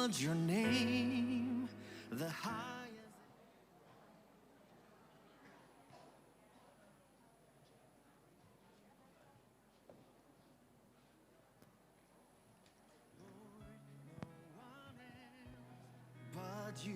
exalt your name, the highest. But you.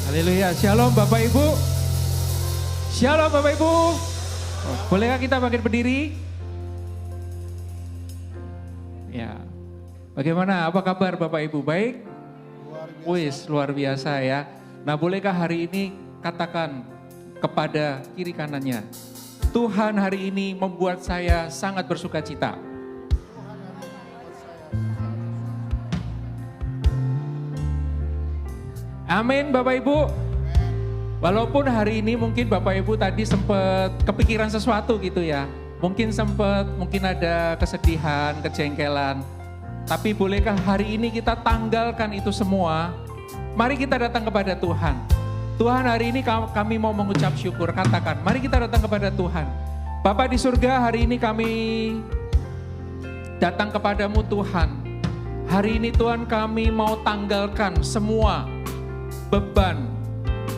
Haleluya, shalom Bapak Ibu. Shalom Bapak Ibu. Bolehkah kita bangkit berdiri? Ya. Bagaimana, apa kabar Bapak Ibu? Baik? Wis, luar biasa ya. Nah, bolehkah hari ini katakan kepada kiri kanannya, Tuhan hari ini membuat saya sangat bersuka cita. Amin Bapak Ibu. Walaupun hari ini mungkin Bapak Ibu tadi sempat kepikiran sesuatu gitu ya. Mungkin ada kesedihan, kejengkelan. Tapi bolehkah hari ini kita tanggalkan itu semua? Mari kita datang kepada Tuhan. Tuhan, hari ini kami mau mengucap syukur. Katakan, mari kita datang kepada Tuhan. Bapa di surga, hari ini kami datang kepadamu Tuhan. Hari ini Tuhan kami mau tanggalkan semua beban,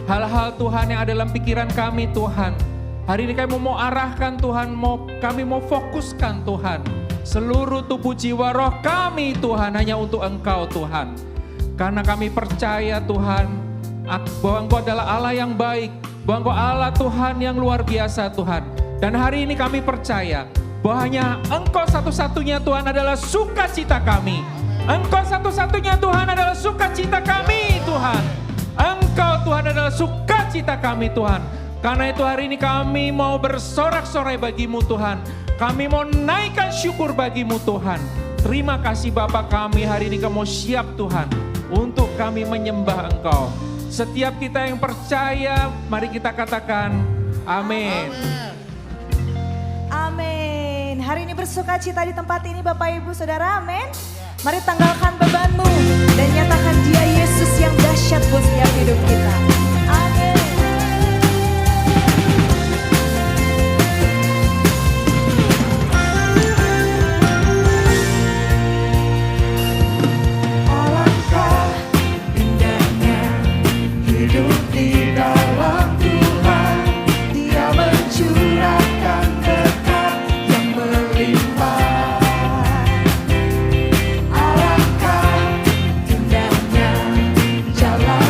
hal-hal Tuhan yang ada dalam pikiran kami Tuhan. Hari ini kami mau arahkan Tuhan, kami mau fokuskan Tuhan. Seluruh tubuh jiwa roh kami Tuhan hanya untuk Engkau Tuhan. Karena kami percaya Tuhan, bahwa Engkau adalah Allah yang baik, bahwa Engkau Allah Tuhan yang luar biasa Tuhan. Dan hari ini kami percaya bahwa hanya Engkau satu-satunya Tuhan adalah sukacita kami. Engkau satu-satunya Tuhan adalah sukacita kami Tuhan. Engkau Tuhan adalah sukacita kami Tuhan. Karena itu hari ini kami mau bersorak-sorai bagimu Tuhan. Kami mau naikkan syukur bagimu Tuhan. Terima kasih Bapa, kami hari ini kami siap Tuhan untuk kami menyembah Engkau. Setiap kita yang percaya, mari kita katakan amin. Amin. Hari ini bersukacita di tempat ini Bapak Ibu Saudara, amin. Mari tanggalkan bebanmu dan nyatakan Dia Yesus yang dahsyat buat setiap hidup kita. Amin. Alangkah indahnya hidup di dalam Tuhan. Dia mencurahkan berkat yang melimpah. Alangkah indahnya jalan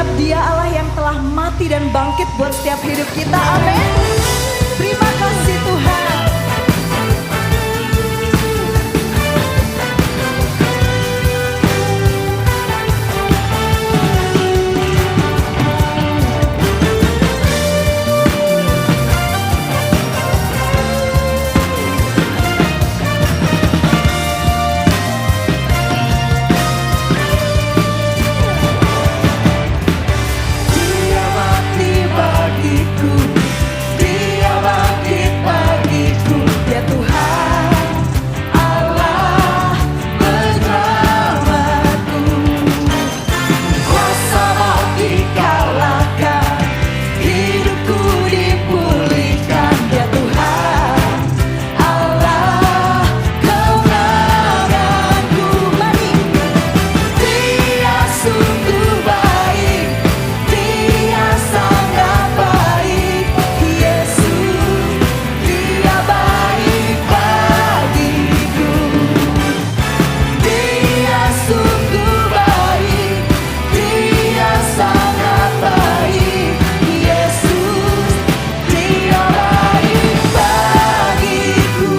sebab Dia Allah yang telah mati dan bangkit buat setiap hidup kita. Amin. Terima kasih Tuhan. Dia mati bagiku, Dia bangkit bagiku. Ya Tuhan, Allah penyelamatku. Kuasa maut dikalahkan, Hidupku dipulihkan. Ya Tuhan, Allah kemenanganku. Mari, Dia sungguh baik, Dia sangat baik. Yesus, Dia baik bagiku. Dia sungguh baik, Dia sangat baik. Yesus, Dia baik bagiku.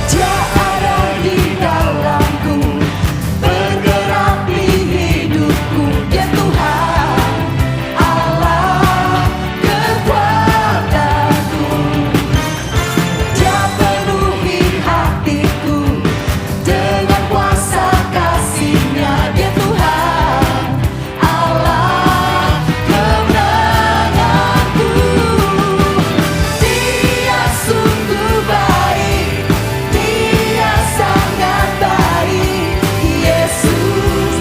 Dia ada di dalamku, bergerak di hidupku. Ya Tuhan, Allah Kekuatanku, Dia penuhi hatiku dengan kuasa kasih-Nya. Ya Tuhan, Allah kemenanganku. Dia sungguh baik, Dia sangat baik. Yesus,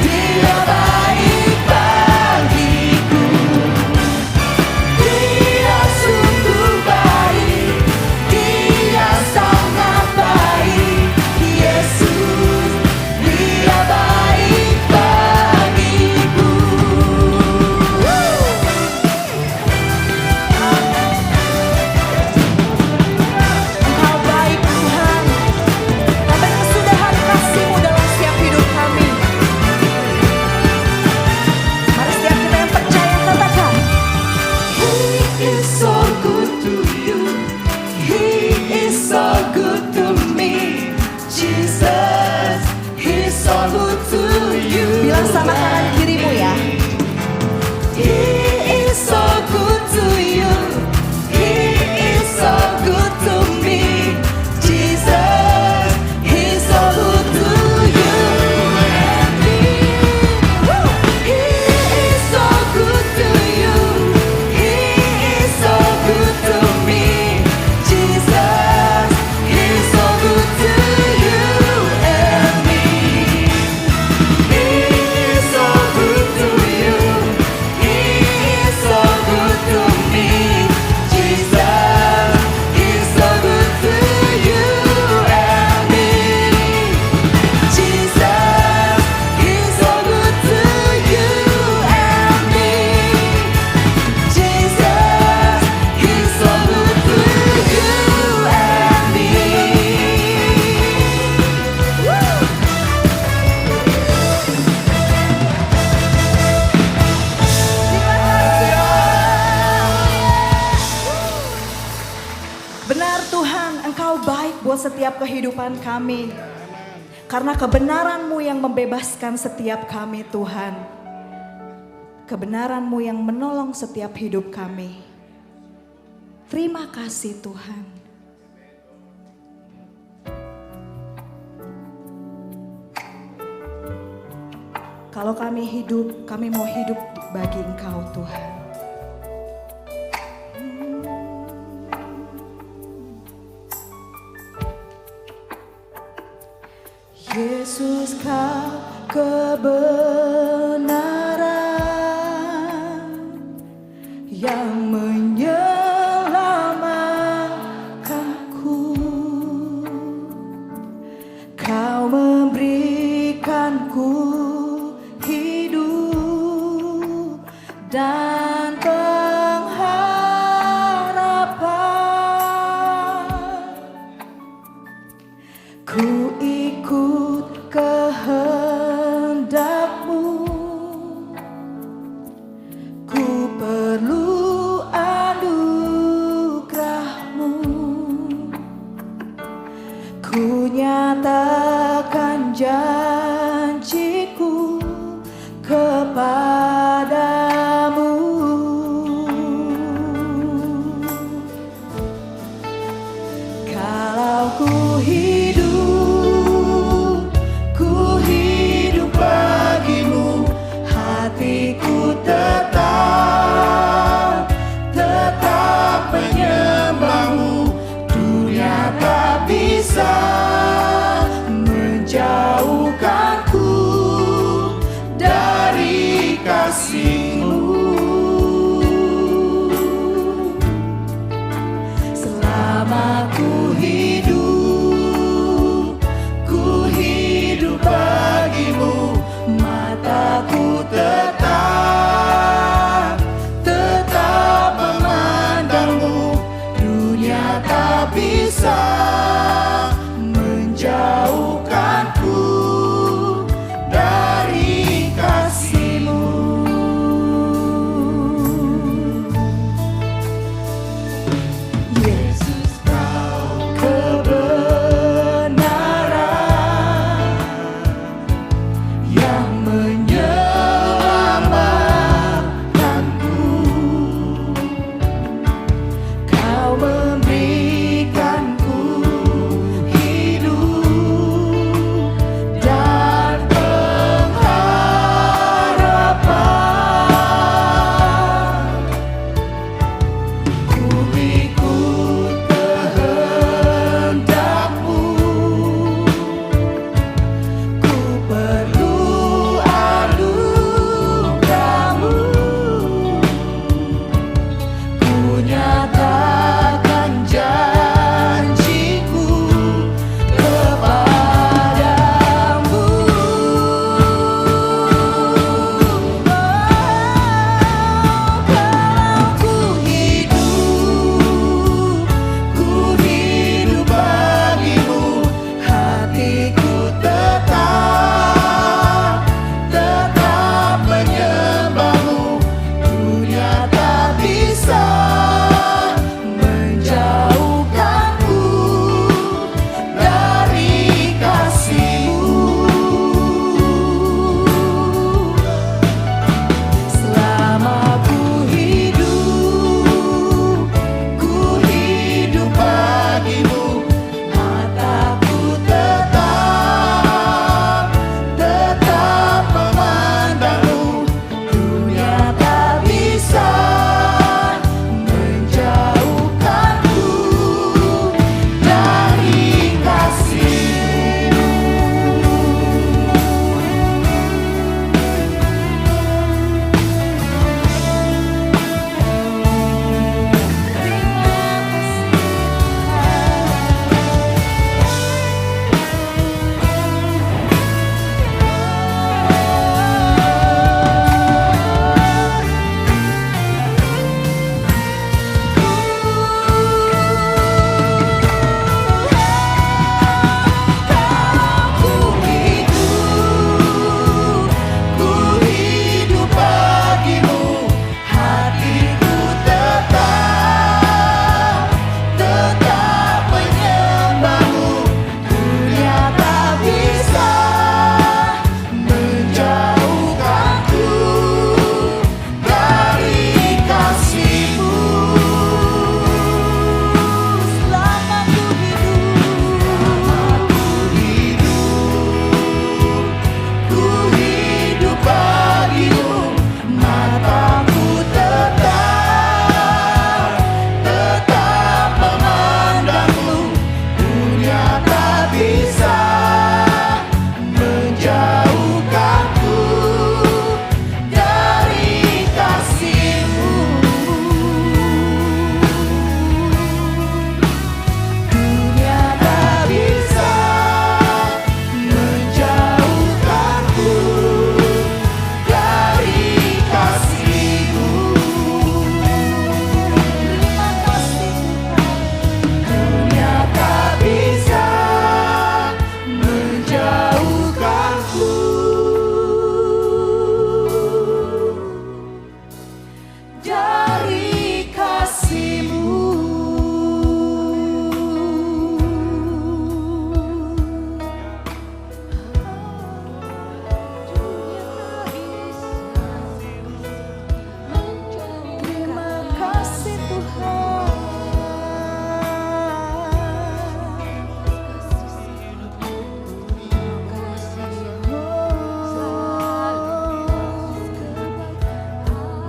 Dia baik bagiku. Dia sungguh baik, Dia sangat baik. Yesus, Dia baik bagiku. Engkau baik Tuhan, sampai kesudahan kasih-Mu dalam setiap hidup kami. Mari setiap kita yang percaya katakan, He is so good to you. He is so good to me. Jesus, He's so good to you. bilang sama kanan kirimu ya. He is so good to you. He is so good to me. Jesus, He's so good to you and me. He is so good to you. He is so good to me. Jesus, He's so good to you and me. He is so good to you. He is so good to me. Jesus, He's so good to you and me. Jesus, He's so good to you and me. Jesus, He's so good to you and me. Benar Tuhan, Engkau baik buat setiap kehidupan kami. Karena kebenaran-Mu yang membebaskan setiap kami Tuhan. Kebenaran-Mu yang menolong setiap hidup kami. Terima kasih Tuhan. Kalau kami hidup, kami mau hidup bagi Engkau Tuhan. Yesus Kau kebenaran yang menyelamatkanku. Kau memberikanku hidup dan pengharapan.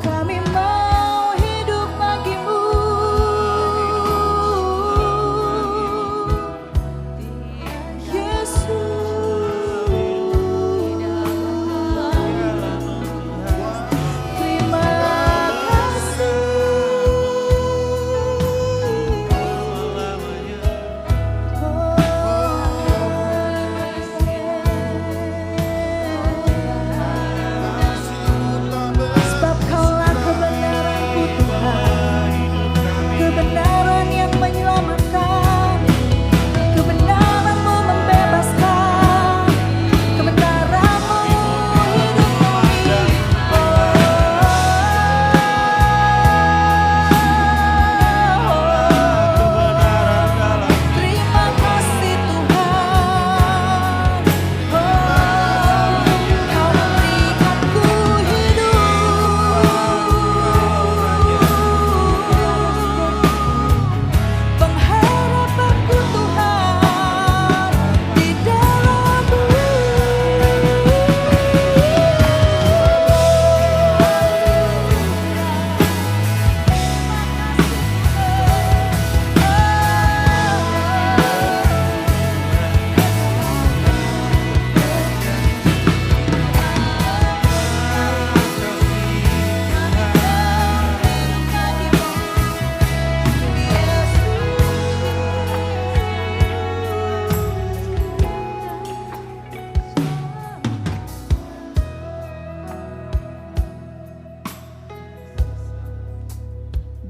Kami mau hidup bagimu, Yesus. Terima sebab Kaulah kebenaranku Tuhan, kebenaran yang menyelamatkan, kebenaran-Mu membebaskan, kebenaran-Mu hidup kami. Terima kasih Tuhan, Kau memberikanku hidup, pengharapanku Tuhan di dalam-Mu.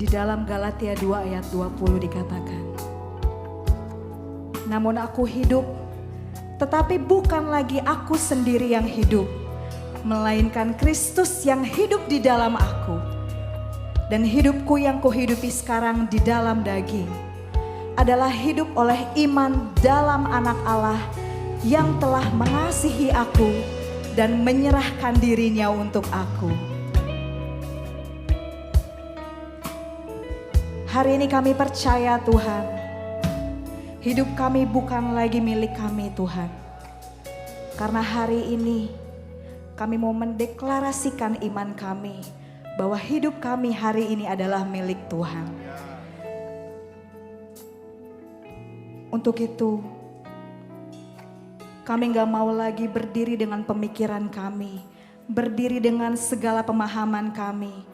Di dalam Galatia 2 ayat 20 dikatakan, namun aku hidup, tetapi bukan lagi aku sendiri yang hidup, melainkan Kristus yang hidup di dalam aku. Dan hidupku yang kuhidupi sekarang di dalam daging adalah hidup oleh iman dalam Anak Allah yang telah mengasihi aku dan menyerahkan dirinya untuk aku. Hari ini kami percaya Tuhan, hidup kami bukan lagi milik kami Tuhan. Karena hari ini kami mau mendeklarasikan iman kami bahwa hidup kami hari ini adalah milik Tuhan. Untuk itu kami gak mau lagi berdiri dengan pemikiran kami, berdiri dengan segala pemahaman kami.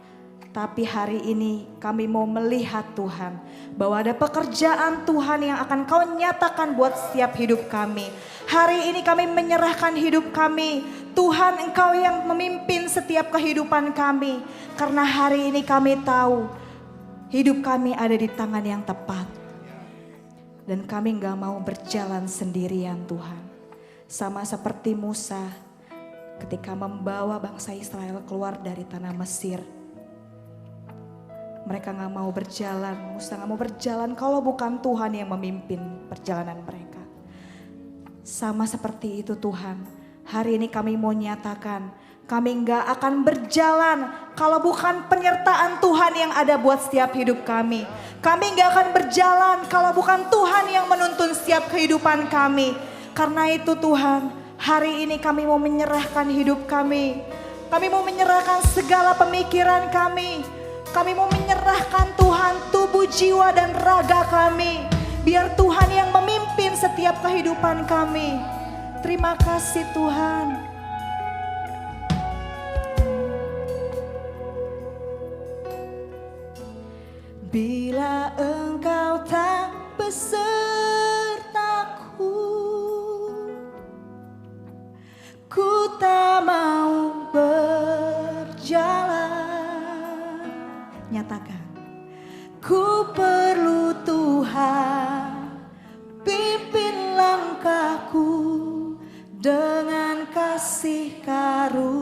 Tapi hari ini kami mau melihat Tuhan, bahwa ada pekerjaan Tuhan yang akan Kau nyatakan buat setiap hidup kami. Hari ini kami menyerahkan hidup kami. Tuhan, Engkau yang memimpin setiap kehidupan kami. Karena hari ini kami tahu hidup kami ada di tangan yang tepat. Dan kami gak mau berjalan sendirian Tuhan. Sama seperti Musa ketika membawa bangsa Israel keluar dari tanah Mesir. Mereka gak mau berjalan, Musa gak mau berjalan kalau bukan Tuhan yang memimpin perjalanan mereka. Sama seperti itu Tuhan, hari ini kami mau nyatakan, kami gak akan berjalan kalau bukan penyertaan Tuhan yang ada buat setiap hidup kami. Kami gak akan berjalan kalau bukan Tuhan yang menuntun setiap kehidupan kami. Karena itu Tuhan, hari ini kami mau menyerahkan hidup kami. Kami mau menyerahkan segala pemikiran kami. Kami mau menyerahkan Tuhan tubuh, jiwa, dan raga kami. Biar Tuhan yang memimpin setiap kehidupan kami. Terima kasih Tuhan. Bila Engkau tak besertaku, ku tak mau berjalan. Nyatakan, ku perlu Tuhan, pimpin langkahku dengan kasih karunia-Mu.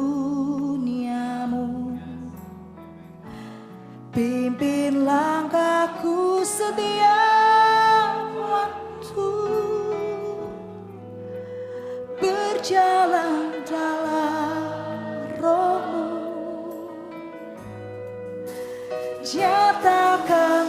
Pimpin langkahku setiap waktu, berjalan dalam Roh-Mu. Nyatakan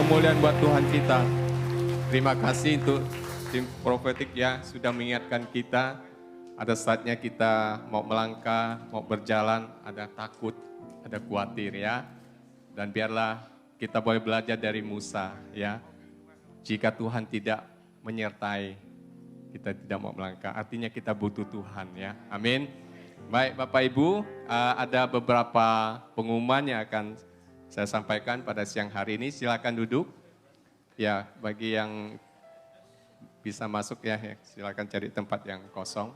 kemuliaan buat Tuhan kita. Terima kasih untuk tim profetik ya sudah mengingatkan kita. Ada saatnya kita mau melangkah, mau berjalan, ada takut, ada khawatir ya. Dan biarlah kita boleh belajar dari Musa ya. Jika Tuhan tidak menyertai, kita tidak mau melangkah. Artinya kita butuh Tuhan ya. Amin. Baik Bapak Ibu, ada beberapa pengumuman yang akan saya sampaikan pada siang hari ini. Silakan duduk. Ya, bagi yang bisa masuk ya, silakan cari tempat yang kosong.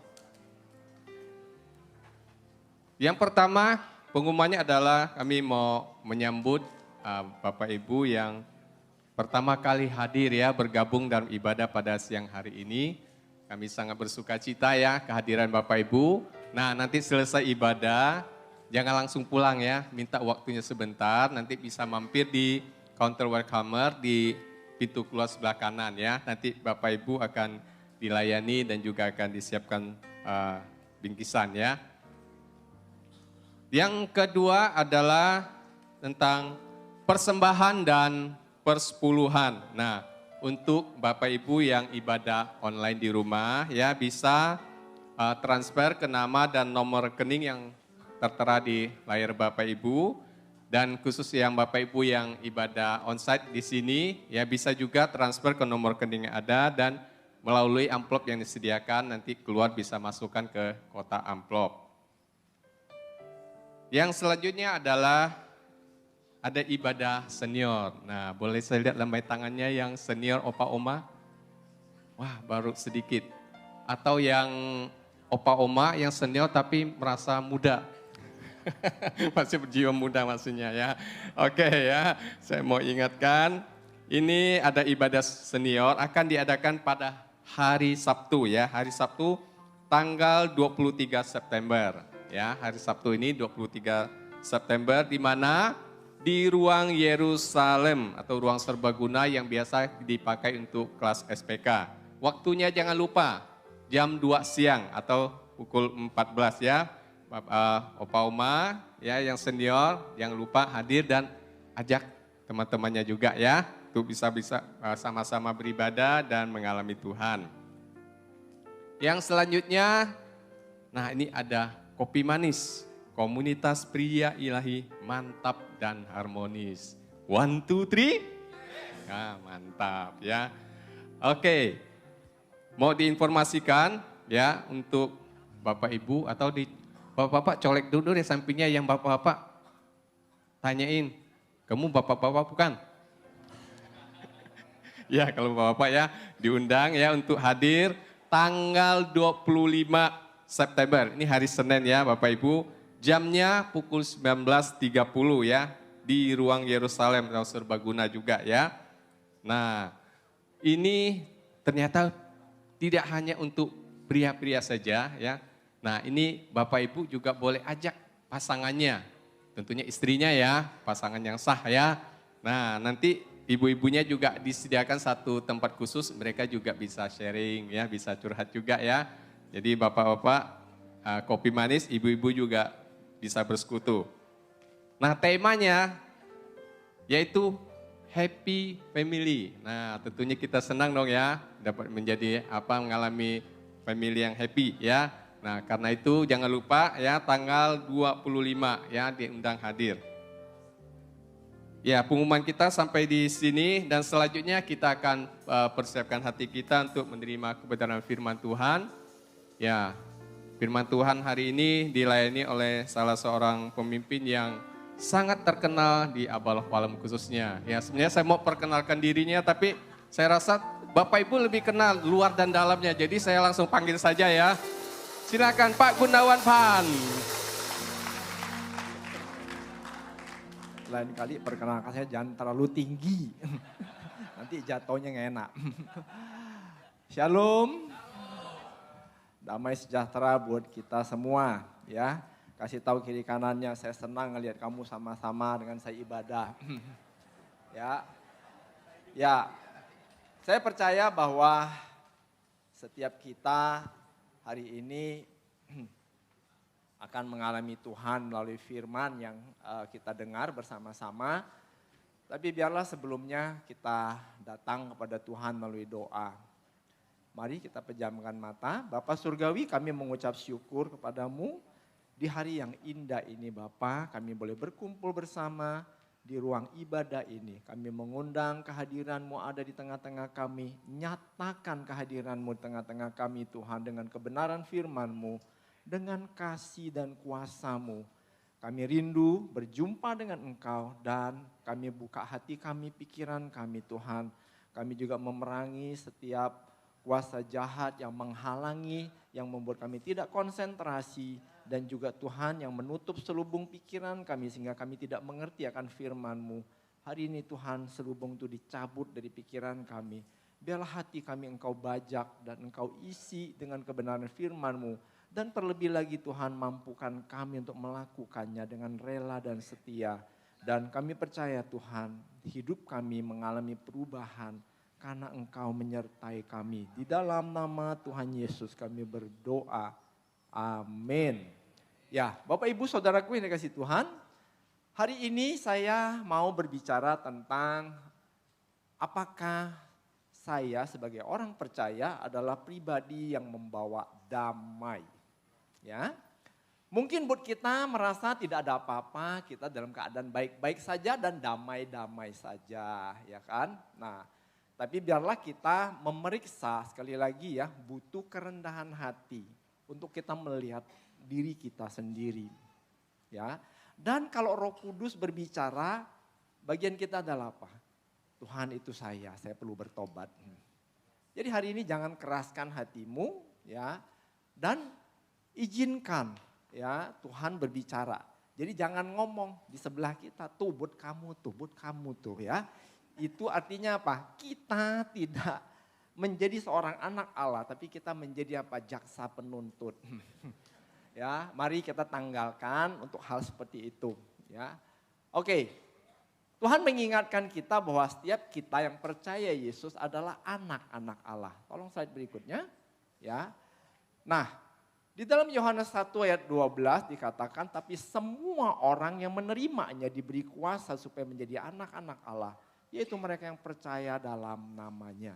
Yang pertama, pengumumannya adalah kami mau menyambut Bapak Ibu yang pertama kali hadir ya, bergabung dalam ibadah pada siang hari ini. Kami sangat bersuka cita ya kehadiran Bapak Ibu. Nah, nanti selesai ibadah, jangan langsung pulang ya, minta waktunya sebentar, nanti bisa mampir di counter welcomer di pintu keluar sebelah kanan ya. Nanti Bapak Ibu akan dilayani dan juga akan disiapkan bingkisan ya. Yang kedua adalah tentang persembahan dan persepuluhan. Nah, untuk Bapak Ibu yang ibadah online di rumah ya bisa transfer ke nama dan nomor rekening yang tertera di layar Bapak Ibu. Dan khusus yang Bapak Ibu yang ibadah onsite di sini ya bisa juga transfer ke nomor rekening yang ada dan melalui amplop yang disediakan nanti keluar bisa masukkan ke kotak amplop. Yang selanjutnya adalah ada ibadah senior. Nah, boleh saya lihat lambai tangannya yang senior opa oma? Wah, baru sedikit. Atau yang opa oma yang senior tapi merasa muda. Masih berjiwa muda maksudnya ya. Oke ya, saya mau ingatkan. Ini ada ibadah senior akan diadakan pada hari Sabtu ya. Hari Sabtu tanggal 23 September. Ya, hari Sabtu ini 23 September di mana di ruang Yerusalem atau ruang serbaguna yang biasa dipakai untuk kelas SPK. Waktunya jangan lupa jam 2 siang atau pukul 14 ya. Opa Oma ya yang senior jangan lupa hadir dan ajak teman-temannya juga ya. Untuk bisa sama-sama beribadah dan mengalami Tuhan. Yang selanjutnya, nah ini ada kopi manis, komunitas pria ilahi mantap dan harmonis. 1, 2, 3. Nah, mantap ya. Oke, mau diinformasikan ya untuk Bapak Ibu atau di Bapak-bapak colek dulu di sampingnya yang bapak-bapak tanyain, kamu bapak-bapak bukan? Ya kalau bapak-bapak ya diundang ya untuk hadir tanggal 25 September. Ini hari Senin ya Bapak Ibu. Jamnya pukul 19.30 ya di ruang Yerusalem atau serbaguna juga ya. Nah ini ternyata tidak hanya untuk pria-pria saja ya. Nah ini Bapak Ibu juga boleh ajak pasangannya. Tentunya istrinya ya, pasangan yang sah ya. Nah nanti ibu-ibunya juga disediakan satu tempat khusus. Mereka juga bisa sharing ya, bisa curhat juga ya. Jadi bapak-bapak kopi manis, ibu-ibu juga bisa bersekutu. Nah temanya yaitu happy family. Nah tentunya kita senang dong ya dapat menjadi mengalami family yang happy ya. Nah karena itu jangan lupa ya tanggal 25 ya diundang hadir. Ya pengumuman kita sampai di sini dan selanjutnya kita akan persiapkan hati kita untuk menerima kebenaran firman Tuhan. Ya, firman Tuhan hari ini dilayani oleh salah seorang pemimpin yang sangat terkenal di Abal Walem khususnya. Ya, sebenarnya saya mau perkenalkan dirinya tapi saya rasa Bapak Ibu lebih kenal luar dan dalamnya. Jadi saya langsung panggil saja ya. Silakan Pak Gunawan Pan. Lain kali perkenalkan saya jangan terlalu tinggi. Nanti jatuhnya nggak enak. Shalom. Damai sejahtera buat kita semua ya. Kasih tahu kiri kanannya, saya senang ngelihat kamu sama-sama dengan saya ibadah. Ya. Ya. Saya percaya bahwa setiap kita hari ini akan mengalami Tuhan melalui firman yang kita dengar bersama-sama. Tapi biarlah sebelumnya kita datang kepada Tuhan melalui doa. Mari kita pejamkan mata. Bapa Surgawi, kami mengucap syukur kepadamu di hari yang indah ini Bapa. Kami boleh berkumpul bersama di ruang ibadah ini. Kami mengundang kehadiran-Mu ada di tengah-tengah kami. Nyatakan kehadiran-Mu di tengah-tengah kami Tuhan dengan kebenaran firman-Mu, dengan kasih dan kuasa-Mu. Kami rindu berjumpa dengan Engkau dan kami buka hati kami, pikiran kami Tuhan. Kami juga memerangi setiap kuasa jahat yang menghalangi, yang membuat kami tidak konsentrasi. Dan juga Tuhan yang menutup selubung pikiran kami sehingga kami tidak mengerti akan firman-Mu. Hari ini Tuhan selubung itu dicabut dari pikiran kami. Biarlah hati kami Engkau bajak dan Engkau isi dengan kebenaran firman-Mu. Dan terlebih lagi Tuhan mampukan kami untuk melakukannya dengan rela dan setia. Dan kami percaya Tuhan hidup kami mengalami perubahan karena Engkau menyertai kami. Di dalam nama Tuhan Yesus kami berdoa. Amin. Ya, Bapak Ibu Saudaraku yang dikasihi Tuhan. Hari ini saya mau berbicara tentang apakah saya sebagai orang percaya adalah pribadi yang membawa damai. Ya, mungkin buat kita merasa tidak ada apa-apa, kita dalam keadaan baik-baik saja dan damai-damai saja, ya kan? Nah, tapi biarlah kita memeriksa sekali lagi ya, butuh kerendahan hati untuk kita melihat diri kita sendiri. Ya, dan kalau Roh Kudus berbicara, bagian kita adalah apa? Tuhan itu saya perlu bertobat. Jadi hari ini jangan keraskan hatimu ya, dan izinkan ya Tuhan berbicara. Jadi jangan ngomong di sebelah kita, tuh buat kamu tuh ya. Itu artinya apa? Kita tidak menjadi seorang anak Allah, tapi kita menjadi apa? Jaksa penuntut. Ya, mari kita tanggalkan untuk hal seperti itu ya. Oke. Tuhan mengingatkan kita bahwa setiap kita yang percaya Yesus adalah anak-anak Allah. Tolong slide berikutnya ya. Nah, di dalam Yohanes 1 ayat 12 dikatakan, tapi semua orang yang menerimanya diberi kuasa supaya menjadi anak-anak Allah. Yaitu mereka yang percaya dalam namanya.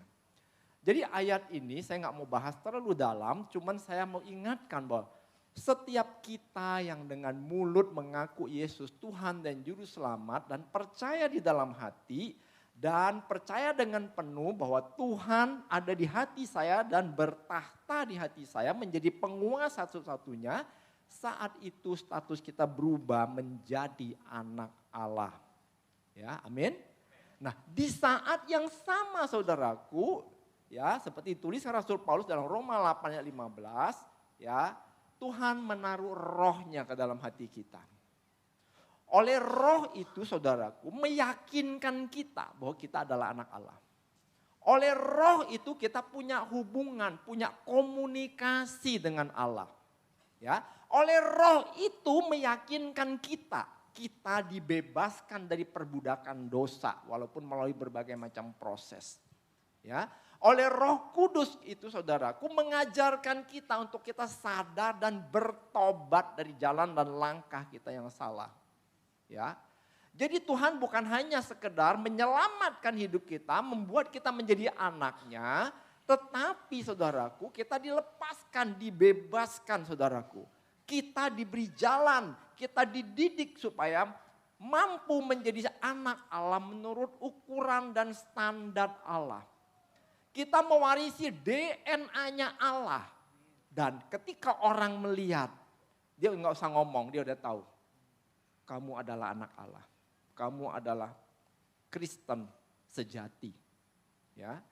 Jadi ayat ini saya nggak mau bahas terlalu dalam, cuman saya mau ingatkan bahwa setiap kita yang dengan mulut mengaku Yesus Tuhan dan Juru Selamat dan percaya di dalam hati, dan percaya dengan penuh bahwa Tuhan ada di hati saya dan bertahta di hati saya menjadi penguasa satu-satunya. Saat itu status kita berubah menjadi anak Allah. Ya, amin. Nah, di saat yang sama saudaraku, ya seperti tulis Rasul Paulus dalam Roma 8 ayat 15, ya Tuhan menaruh rohnya ke dalam hati kita. Oleh roh itu saudaraku meyakinkan kita bahwa kita adalah anak Allah. Oleh roh itu kita punya hubungan, punya komunikasi dengan Allah. Ya, oleh roh itu meyakinkan kita dibebaskan dari perbudakan dosa walaupun melalui berbagai macam proses. Ya, oleh Roh Kudus itu saudaraku mengajarkan kita untuk kita sadar dan bertobat dari jalan dan langkah kita yang salah. Ya, jadi Tuhan bukan hanya sekedar menyelamatkan hidup kita, membuat kita menjadi anaknya, tetapi saudaraku kita dilepaskan, dibebaskan saudaraku. Kita diberi jalan, kita dididik supaya mampu menjadi anak Allah menurut ukuran dan standar Allah. Kita mewarisi DNA-nya Allah. Dan ketika orang melihat, dia nggak usah ngomong, dia udah tahu. Kamu adalah anak Allah. Kamu adalah Kristen sejati. Ya.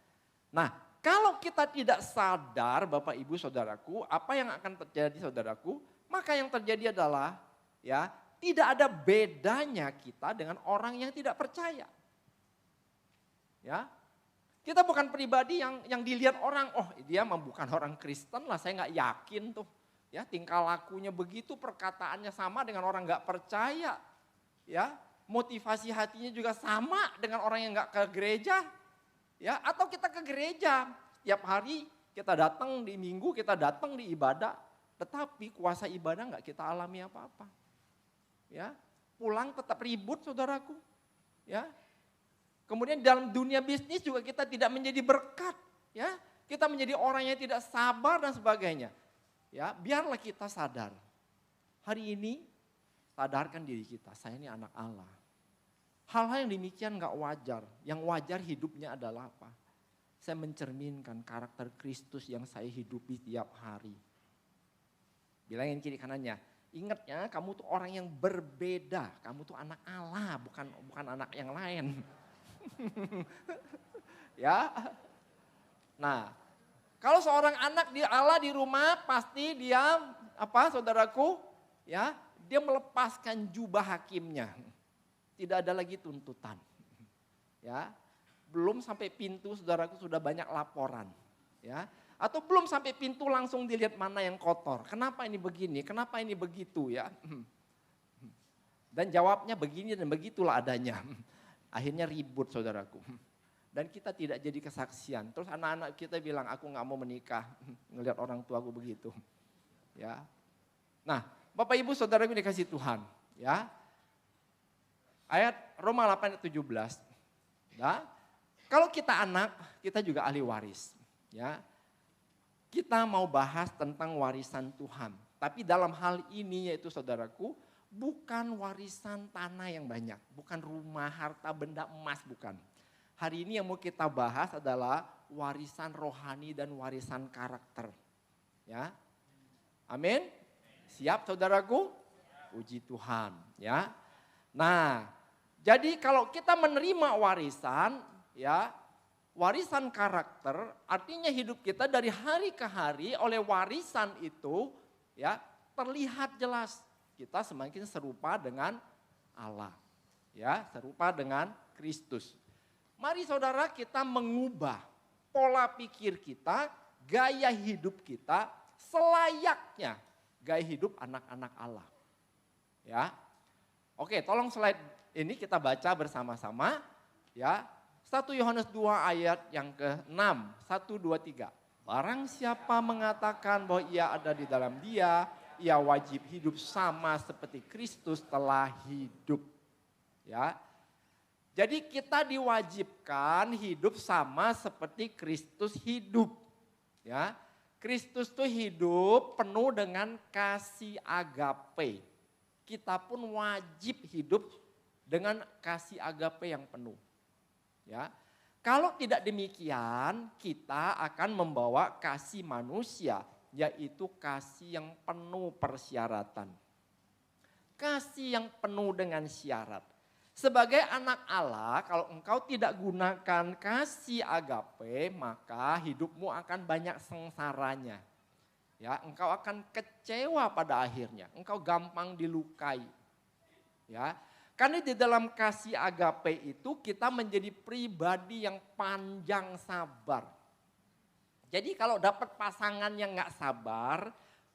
Nah, kalau kita tidak sadar Bapak Ibu Saudaraku, apa yang akan terjadi saudaraku? Maka yang terjadi adalah ya, tidak ada bedanya kita dengan orang yang tidak percaya. Ya. Kita bukan pribadi yang dilihat orang, oh dia bukan orang Kristen lah, saya nggak yakin tuh. Ya, tingkah lakunya begitu, perkataannya sama dengan orang nggak percaya. Ya, motivasi hatinya juga sama dengan orang yang nggak ke gereja. Ya, atau kita ke gereja tiap hari, kita datang di minggu, kita datang di ibadah, tetapi kuasa ibadah nggak kita alami apa-apa. Ya, pulang tetap ribut saudaraku. Ya, Kemudian dalam dunia bisnis juga kita tidak menjadi berkat, ya. Kita menjadi orang yang tidak sabar dan sebagainya. Ya, biarlah kita sadar. Hari ini sadarkan diri kita, saya ini anak Allah. Hal-hal yang demikian gak wajar. Yang wajar hidupnya adalah apa? Saya mencerminkan karakter Kristus yang saya hidupi tiap hari. Bilangin kiri kanannya, ingat ya kamu tuh orang yang berbeda. Kamu tuh anak Allah, bukan anak yang lain. Ya. Nah, kalau seorang anak di Allah di rumah pasti dia saudaraku, ya, dia melepaskan jubah hakimnya. Tidak ada lagi tuntutan. Ya. Belum sampai pintu saudaraku sudah banyak laporan, ya. Atau belum sampai pintu langsung dilihat mana yang kotor. Kenapa ini begini? Kenapa ini begitu, ya? Dan jawabnya begini dan begitulah adanya. Akhirnya ribut saudaraku. Dan kita tidak jadi kesaksian. Terus anak-anak kita bilang, aku gak mau menikah. Ngelihat orang tua aku begitu. Ya. Nah, Bapak Ibu saudaraku dikasih Tuhan. Ya. Ayat Roma 8 ayat 17. Ya. Kalau kita anak, kita juga ahli waris. Ya. Kita mau bahas tentang warisan Tuhan. Tapi dalam hal ini yaitu saudaraku, bukan warisan tanah yang banyak. Bukan rumah, harta, benda, emas, bukan. Hari ini yang mau kita bahas adalah warisan rohani dan warisan karakter. Ya. Amin. Siap saudaraku? Puji Tuhan, ya. Nah, jadi kalau kita menerima warisan, ya, warisan karakter artinya hidup kita dari hari ke hari oleh warisan itu, ya, terlihat jelas kita semakin serupa dengan Allah. Ya, serupa dengan Kristus. Mari saudara kita mengubah pola pikir kita, gaya hidup kita selayaknya gaya hidup anak-anak Allah. Ya. Oke, tolong slide ini kita baca bersama-sama, ya. 1 Yohanes 2 ayat yang ke-6, 1, 2, 3. Barang siapa mengatakan bahwa ia ada di dalam dia, ia wajib hidup sama seperti Kristus telah hidup. Ya. Jadi kita diwajibkan hidup sama seperti Kristus hidup. Ya. Kristus itu hidup penuh dengan kasih agape. Kita pun wajib hidup dengan kasih agape yang penuh. Ya. Kalau tidak demikian, kita akan membawa kasih manusia, yaitu kasih yang penuh persyaratan. Kasih yang penuh dengan syarat. Sebagai anak Allah, kalau engkau tidak gunakan kasih agape, maka hidupmu akan banyak sengsaranya. Ya, engkau akan kecewa pada akhirnya, engkau gampang dilukai. Ya, karena di dalam kasih agape itu kita menjadi pribadi yang panjang sabar. Jadi kalau dapat pasangan yang gak sabar,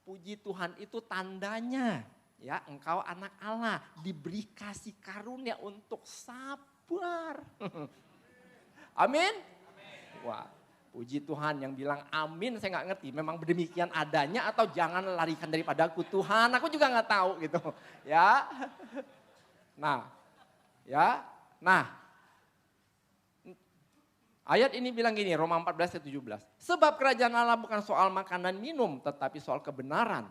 puji Tuhan itu tandanya. Ya, engkau anak Allah, diberi kasih karunia untuk sabar. Amin? Wah, puji Tuhan yang bilang amin saya gak ngerti. Memang demikian adanya atau jangan larikan daripadaku Tuhan. Aku juga gak tahu gitu. Ya. Nah, ya. Nah, ayat ini bilang gini, Roma 14 ayat 17. Sebab kerajaan Allah bukan soal makan dan minum, tetapi soal kebenaran,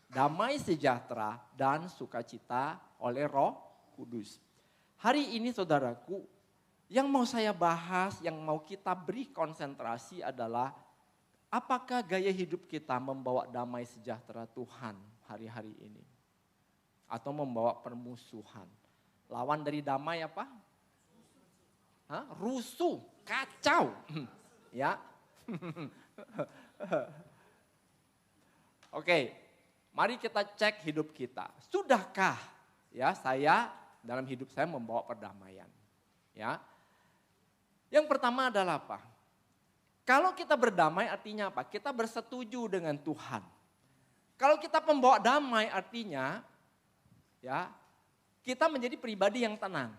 damai sejahtera dan sukacita oleh Roh Kudus. Hari ini saudaraku, yang mau saya bahas, yang mau kita beri konsentrasi adalah apakah gaya hidup kita membawa damai sejahtera Tuhan hari-hari ini? Atau membawa permusuhan? Lawan dari damai apa? Rusuh, kacau. Ya. Oke. Mari kita cek hidup kita. Sudahkah ya saya dalam hidup saya membawa perdamaian? Ya. Yang pertama adalah apa? Kalau kita berdamai artinya apa? Kita bersetuju dengan Tuhan. Kalau kita pembawa damai artinya ya kita menjadi pribadi yang tenang.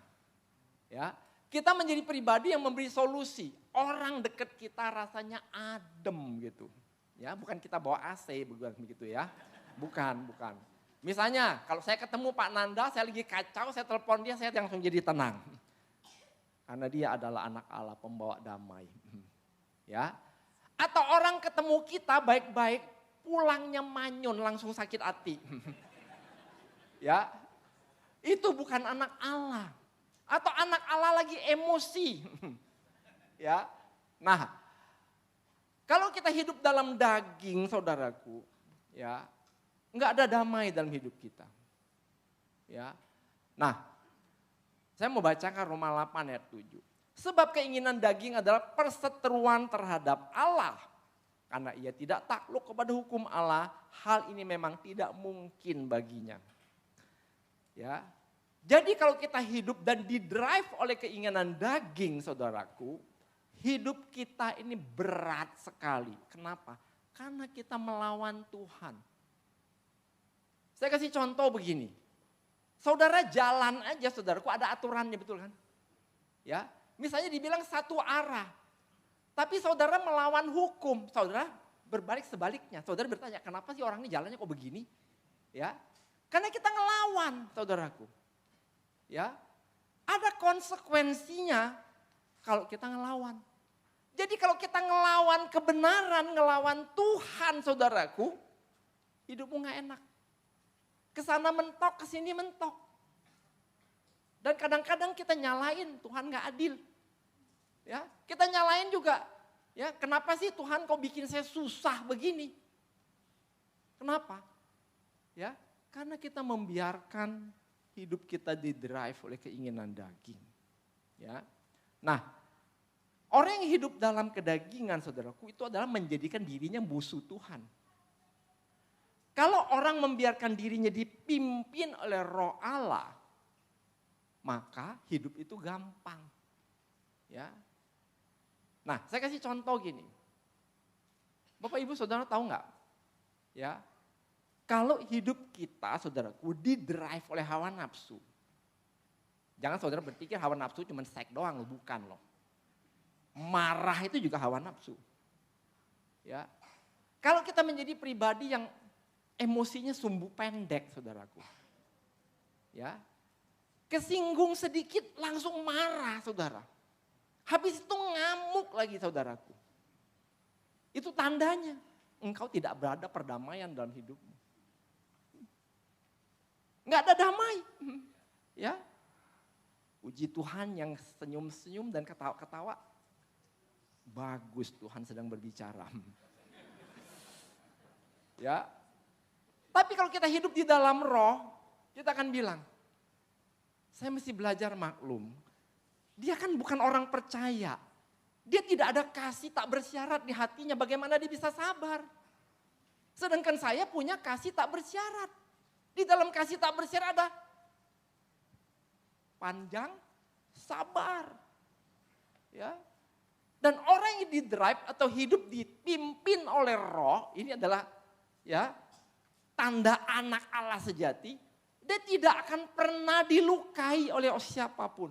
Ya. Kita menjadi pribadi yang memberi solusi. Orang dekat kita rasanya adem gitu. Ya, bukan kita bawa AC begitu ya. Bukan. Misalnya kalau saya ketemu Pak Nanda, saya lagi kacau, saya telepon dia, saya langsung jadi tenang. Karena dia adalah anak Allah, pembawa damai. Ya. Atau orang ketemu kita baik-baik, pulangnya manyun, langsung sakit hati. Ya. Itu bukan anak Allah. Atau anak Allah lagi emosi. Ya. Nah, kalau kita hidup dalam daging, saudaraku, ya, nggak ada damai dalam hidup kita. Ya. Nah, saya mau bacakan Roma 8 ayat 7. Sebab keinginan daging adalah perseteruan terhadap Allah. Karena ia tidak takluk kepada hukum Allah, hal ini memang tidak mungkin baginya. Ya. Jadi kalau kita hidup dan didrive oleh keinginan daging, saudaraku, hidup kita ini berat sekali. Kenapa? Karena kita melawan Tuhan. Saya kasih contoh begini. Saudara jalan aja, saudaraku, ada aturannya, betul kan? Ya, misalnya dibilang satu arah. Tapi saudara melawan hukum, saudara berbalik sebaliknya. Saudara bertanya, kenapa sih orang ini jalannya kok begini? Ya, karena kita ngelawan, saudaraku. Ya, ada konsekuensinya kalau kita ngelawan. Jadi kalau kita ngelawan kebenaran, ngelawan Tuhan, saudaraku, hidupmu gak enak. Kesana mentok, kesini mentok. Dan kadang-kadang kita nyalain Tuhan gak adil. Ya, kita nyalain juga. Ya, kenapa sih Tuhan kok bikin saya susah begini? Kenapa? Ya, karena kita membiarkan hidup kita didrive oleh keinginan daging. Ya. Nah, orang yang hidup dalam kedagingan, saudaraku, itu adalah menjadikan dirinya musuh Tuhan. Kalau orang membiarkan dirinya dipimpin oleh Roh Allah, maka hidup itu gampang. Ya. Nah, saya kasih contoh gini. Bapak Ibu Saudara tahu nggak? Ya. Kalau hidup kita, saudaraku, didrive oleh hawa nafsu. Jangan saudara berpikir hawa nafsu cuma seks doang, bukan loh. Marah itu juga hawa nafsu. Ya. Kalau kita menjadi pribadi yang emosinya sumbu pendek, saudaraku. Ya. Kesinggung sedikit langsung marah, saudara. Habis itu ngamuk lagi, saudaraku. Itu tandanya engkau tidak berada perdamaian dalam hidupmu. Nggak ada damai. Ya. Puji Tuhan yang senyum-senyum dan ketawa-ketawa. Bagus, Tuhan sedang berbicara. Ya. Tapi kalau kita hidup di dalam roh, kita akan bilang, saya mesti belajar maklum. Dia kan bukan orang percaya. Dia tidak ada kasih tak bersyarat di hatinya, bagaimana dia bisa sabar? Sedangkan saya punya kasih tak bersyarat. Di dalam kasih tak bersyarat ada panjang, sabar. Ya. Dan orang yang didrive atau hidup dipimpin oleh roh, ini adalah ya tanda anak Allah sejati. Dia tidak akan pernah dilukai oleh siapapun.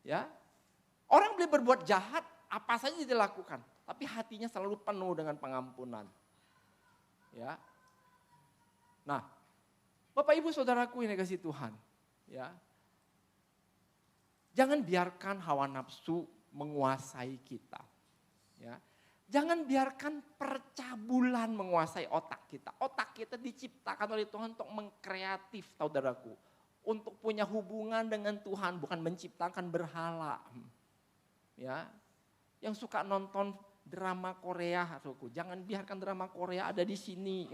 Ya. Orang boleh berbuat jahat, apa saja dilakukan, tapi hatinya selalu penuh dengan pengampunan. Ya. Nah, Bapak Ibu Saudaraku yang dikasihi Tuhan, ya. Jangan biarkan hawa nafsu menguasai kita. Ya. Jangan biarkan percabulan menguasai otak kita. Otak kita diciptakan oleh Tuhan untuk mengkreatif, saudaraku. Untuk punya hubungan dengan Tuhan, bukan menciptakan berhala. Ya. Yang suka nonton drama Korea, saudaraku, jangan biarkan drama Korea ada di sini.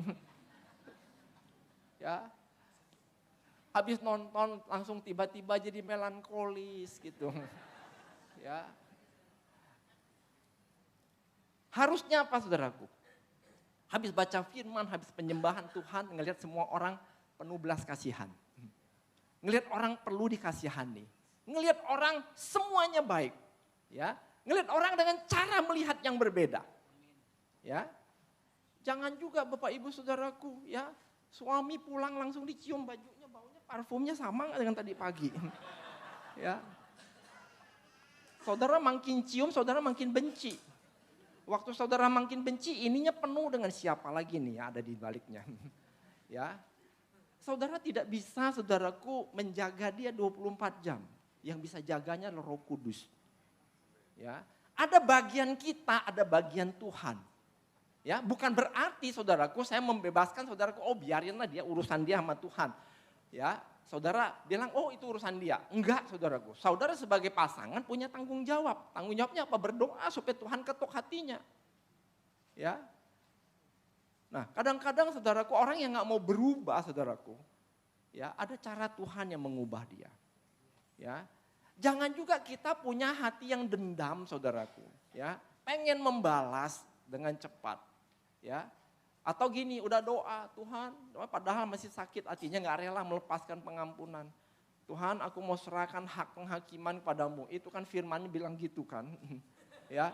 Ya. Habis nonton langsung tiba-tiba jadi melankolis gitu. Ya. Harusnya apa, saudaraku? Habis baca firman, habis penyembahan Tuhan, ngelihat semua orang penuh belas kasihan. Ngelihat orang perlu dikasihani. Ngelihat orang semuanya baik. Ya. Ngelihat orang dengan cara melihat yang berbeda. Ya. Jangan juga Bapak Ibu Saudaraku, ya, suami pulang langsung dicium bajunya, baunya parfumnya sama nggak dengan tadi pagi. Ya. Saudara makin cium, saudara makin benci. Waktu saudara makin benci, ininya penuh dengan siapa lagi nih ya ada di baliknya. Ya. Saudara tidak bisa, saudaraku, menjaga dia 24 jam. Yang bisa jaganya adalah Roh Kudus. Ya, ada bagian kita, ada bagian Tuhan. Ya, bukan berarti saudaraku saya membebaskan saudaraku, oh biarinlah dia urusan dia sama Tuhan. Ya, saudara bilang, oh itu urusan dia. Enggak, saudaraku. Saudara sebagai pasangan punya tanggung jawab. Tanggung jawabnya apa? Berdoa supaya Tuhan ketuk hatinya. Ya. Nah, kadang-kadang saudaraku orang yang nggak mau berubah, saudaraku, ya ada cara Tuhan yang mengubah dia. Ya, jangan juga kita punya hati yang dendam, saudaraku. Ya, pengen membalas dengan cepat. Ya, atau gini, udah doa Tuhan, padahal masih sakit hatinya nggak rela melepaskan pengampunan. Tuhan, aku mau serahkan hak penghakiman padamu. Itu kan firman-Nya bilang gitu kan, ya.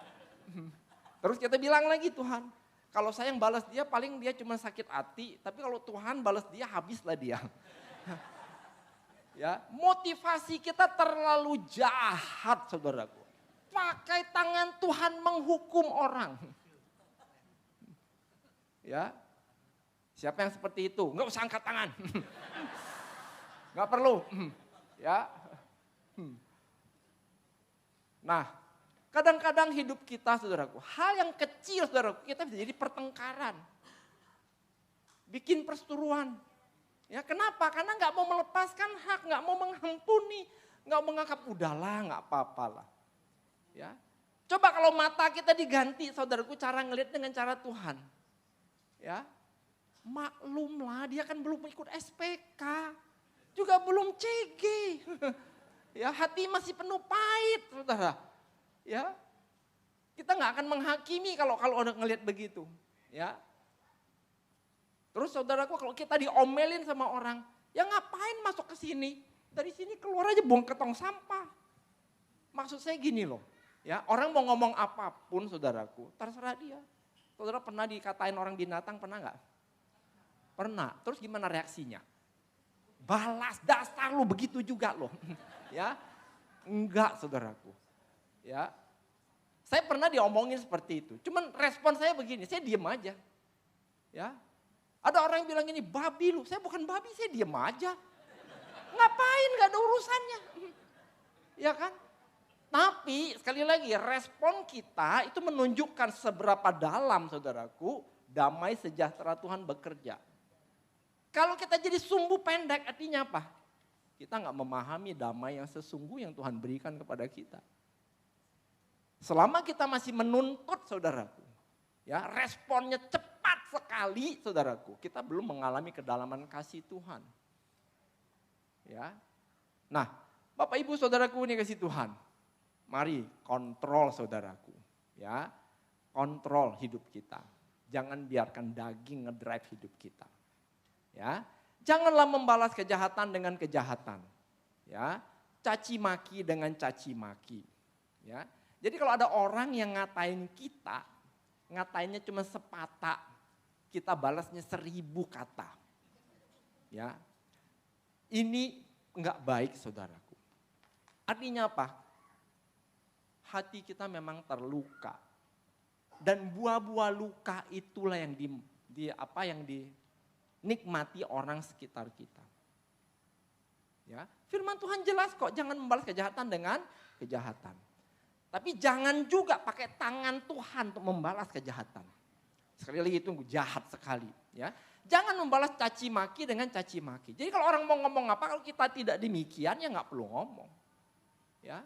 Terus kita bilang lagi Tuhan, kalau saya yang balas dia paling dia cuma sakit hati, tapi kalau Tuhan balas dia habislah dia. Ya, motivasi kita terlalu jahat, saudaraku. Pakai tangan Tuhan menghukum orang. Ya, siapa yang seperti itu? Enggak usah angkat tangan. Enggak perlu. Ya. Nah, kadang-kadang hidup kita, saudaraku, hal yang kecil, saudaraku, kita bisa jadi pertengkaran. Bikin perseteruan. Ya, kenapa? Karena nggak mau melepaskan hak, nggak mau mengampuni, nggak menganggap udahlah, nggak apa-apalah. Ya, coba kalau mata kita diganti, saudaraku, cara ngelihat dengan cara Tuhan. Ya, maklumlah, dia kan belum ikut SPK, juga belum CG. Ya, hati masih penuh pahit, saudara. Ya, kita nggak akan menghakimi kalau udah ngelihat begitu, ya. Terus saudaraku, kalau kita diomelin sama orang, ya ngapain masuk ke sini? Dari sini keluar aja buang ke tong sampah. Maksud saya gini loh, ya orang mau ngomong apapun, saudaraku, terserah dia. Saudara pernah dikatain orang binatang, pernah nggak? Pernah. Terus gimana reaksinya? Balas, dasar lu begitu juga loh, ya. Enggak, saudaraku. Ya, saya pernah diomongin seperti itu. Cuman respon saya begini, saya diem aja. Ya, ada orang yang bilang gini, babi lu. Saya bukan babi, saya diem aja. Ngapain? Gak ada urusannya. Ya kan? Tapi sekali lagi, respon kita itu menunjukkan seberapa dalam, saudaraku, damai sejahtera Tuhan bekerja. Kalau kita jadi sumbu pendek, artinya apa? Kita gak memahami damai yang sesungguh yang Tuhan berikan kepada kita. Selama kita masih menuntut, saudaraku, ya responnya cepat sekali, saudaraku, kita belum mengalami kedalaman kasih Tuhan. Ya, nah, Bapak Ibu saudaraku ini kasih Tuhan, mari kontrol saudaraku, ya, kontrol hidup kita, jangan biarkan daging ngedrive hidup kita, ya, janganlah membalas kejahatan dengan kejahatan, ya, caci maki dengan caci maki, ya. Jadi kalau ada orang yang ngatain kita, ngatainnya cuma sepatah, kita balasnya 1000 kata. Ya, ini enggak baik, saudaraku. Artinya apa? Hati kita memang terluka. Dan buah-buah luka itulah yang dinikmati orang sekitar kita. Ya, firman Tuhan jelas kok, jangan membalas kejahatan dengan kejahatan. Tapi jangan juga pakai tangan Tuhan untuk membalas kejahatan. Sekali lagi itu jahat sekali. Ya, jangan membalas caci maki dengan caci maki. Jadi kalau orang mau ngomong apa, kalau kita tidak demikian ya nggak perlu ngomong. Ya,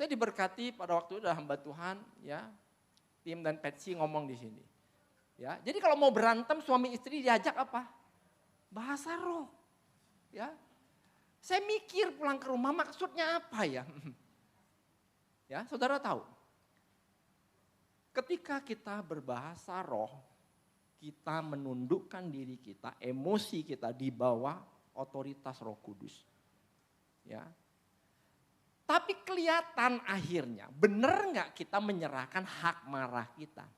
saya diberkati pada waktu itu ada hamba Tuhan, ya, Tim dan Patsy ngomong di sini. Ya, jadi kalau mau berantem suami istri diajak apa? Bahasa roh. Ya, saya mikir pulang ke rumah maksudnya apa ya? Ya, saudara tahu, ketika kita berbahasa roh, kita menundukkan diri kita, emosi kita di bawah otoritas Roh Kudus. Ya, tapi kelihatan akhirnya, benar nggak kita menyerahkan hak marah kita?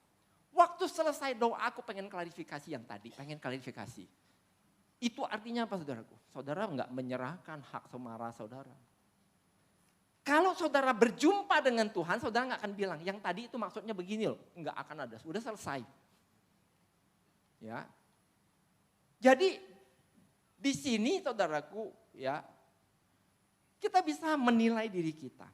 Waktu selesai doa, aku pengen klarifikasi yang tadi, pengen klarifikasi. Itu artinya apa, saudaraku? Saudara nggak menyerahkan hak marah saudara. Kalau saudara berjumpa dengan Tuhan, saudara nggak akan bilang, yang tadi itu maksudnya begini loh. Nggak akan ada, sudah selesai. Ya. Jadi Di sini saudaraku ya, kita bisa menilai diri kita.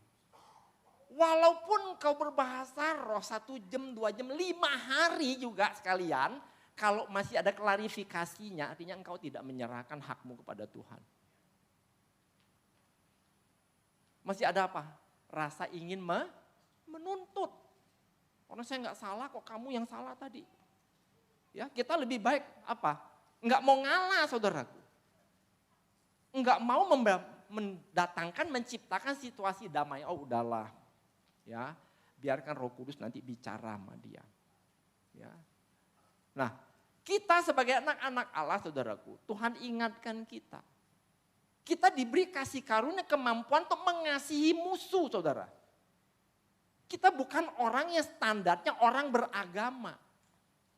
Walaupun kau berbahasa roh 1 jam, 2 jam, 5 hari juga sekalian. Kalau masih ada klarifikasinya artinya engkau tidak menyerahkan hakmu kepada Tuhan. Masih ada apa? Rasa ingin menuntut. Karena saya nggak salah kok kamu yang salah tadi. Ya, kita lebih baik apa? Nggak mau ngalah saudaraku. Nggak mau mendatangkan, menciptakan situasi damai. Oh udahlah, ya biarkan Roh Kudus nanti bicara sama dia. Ya. Nah, kita sebagai anak-anak Allah saudaraku, Tuhan ingatkan kita. Kita diberi kasih karunia kemampuan untuk mengasihi musuh saudara. Kita bukan orang yang standarnya orang beragama.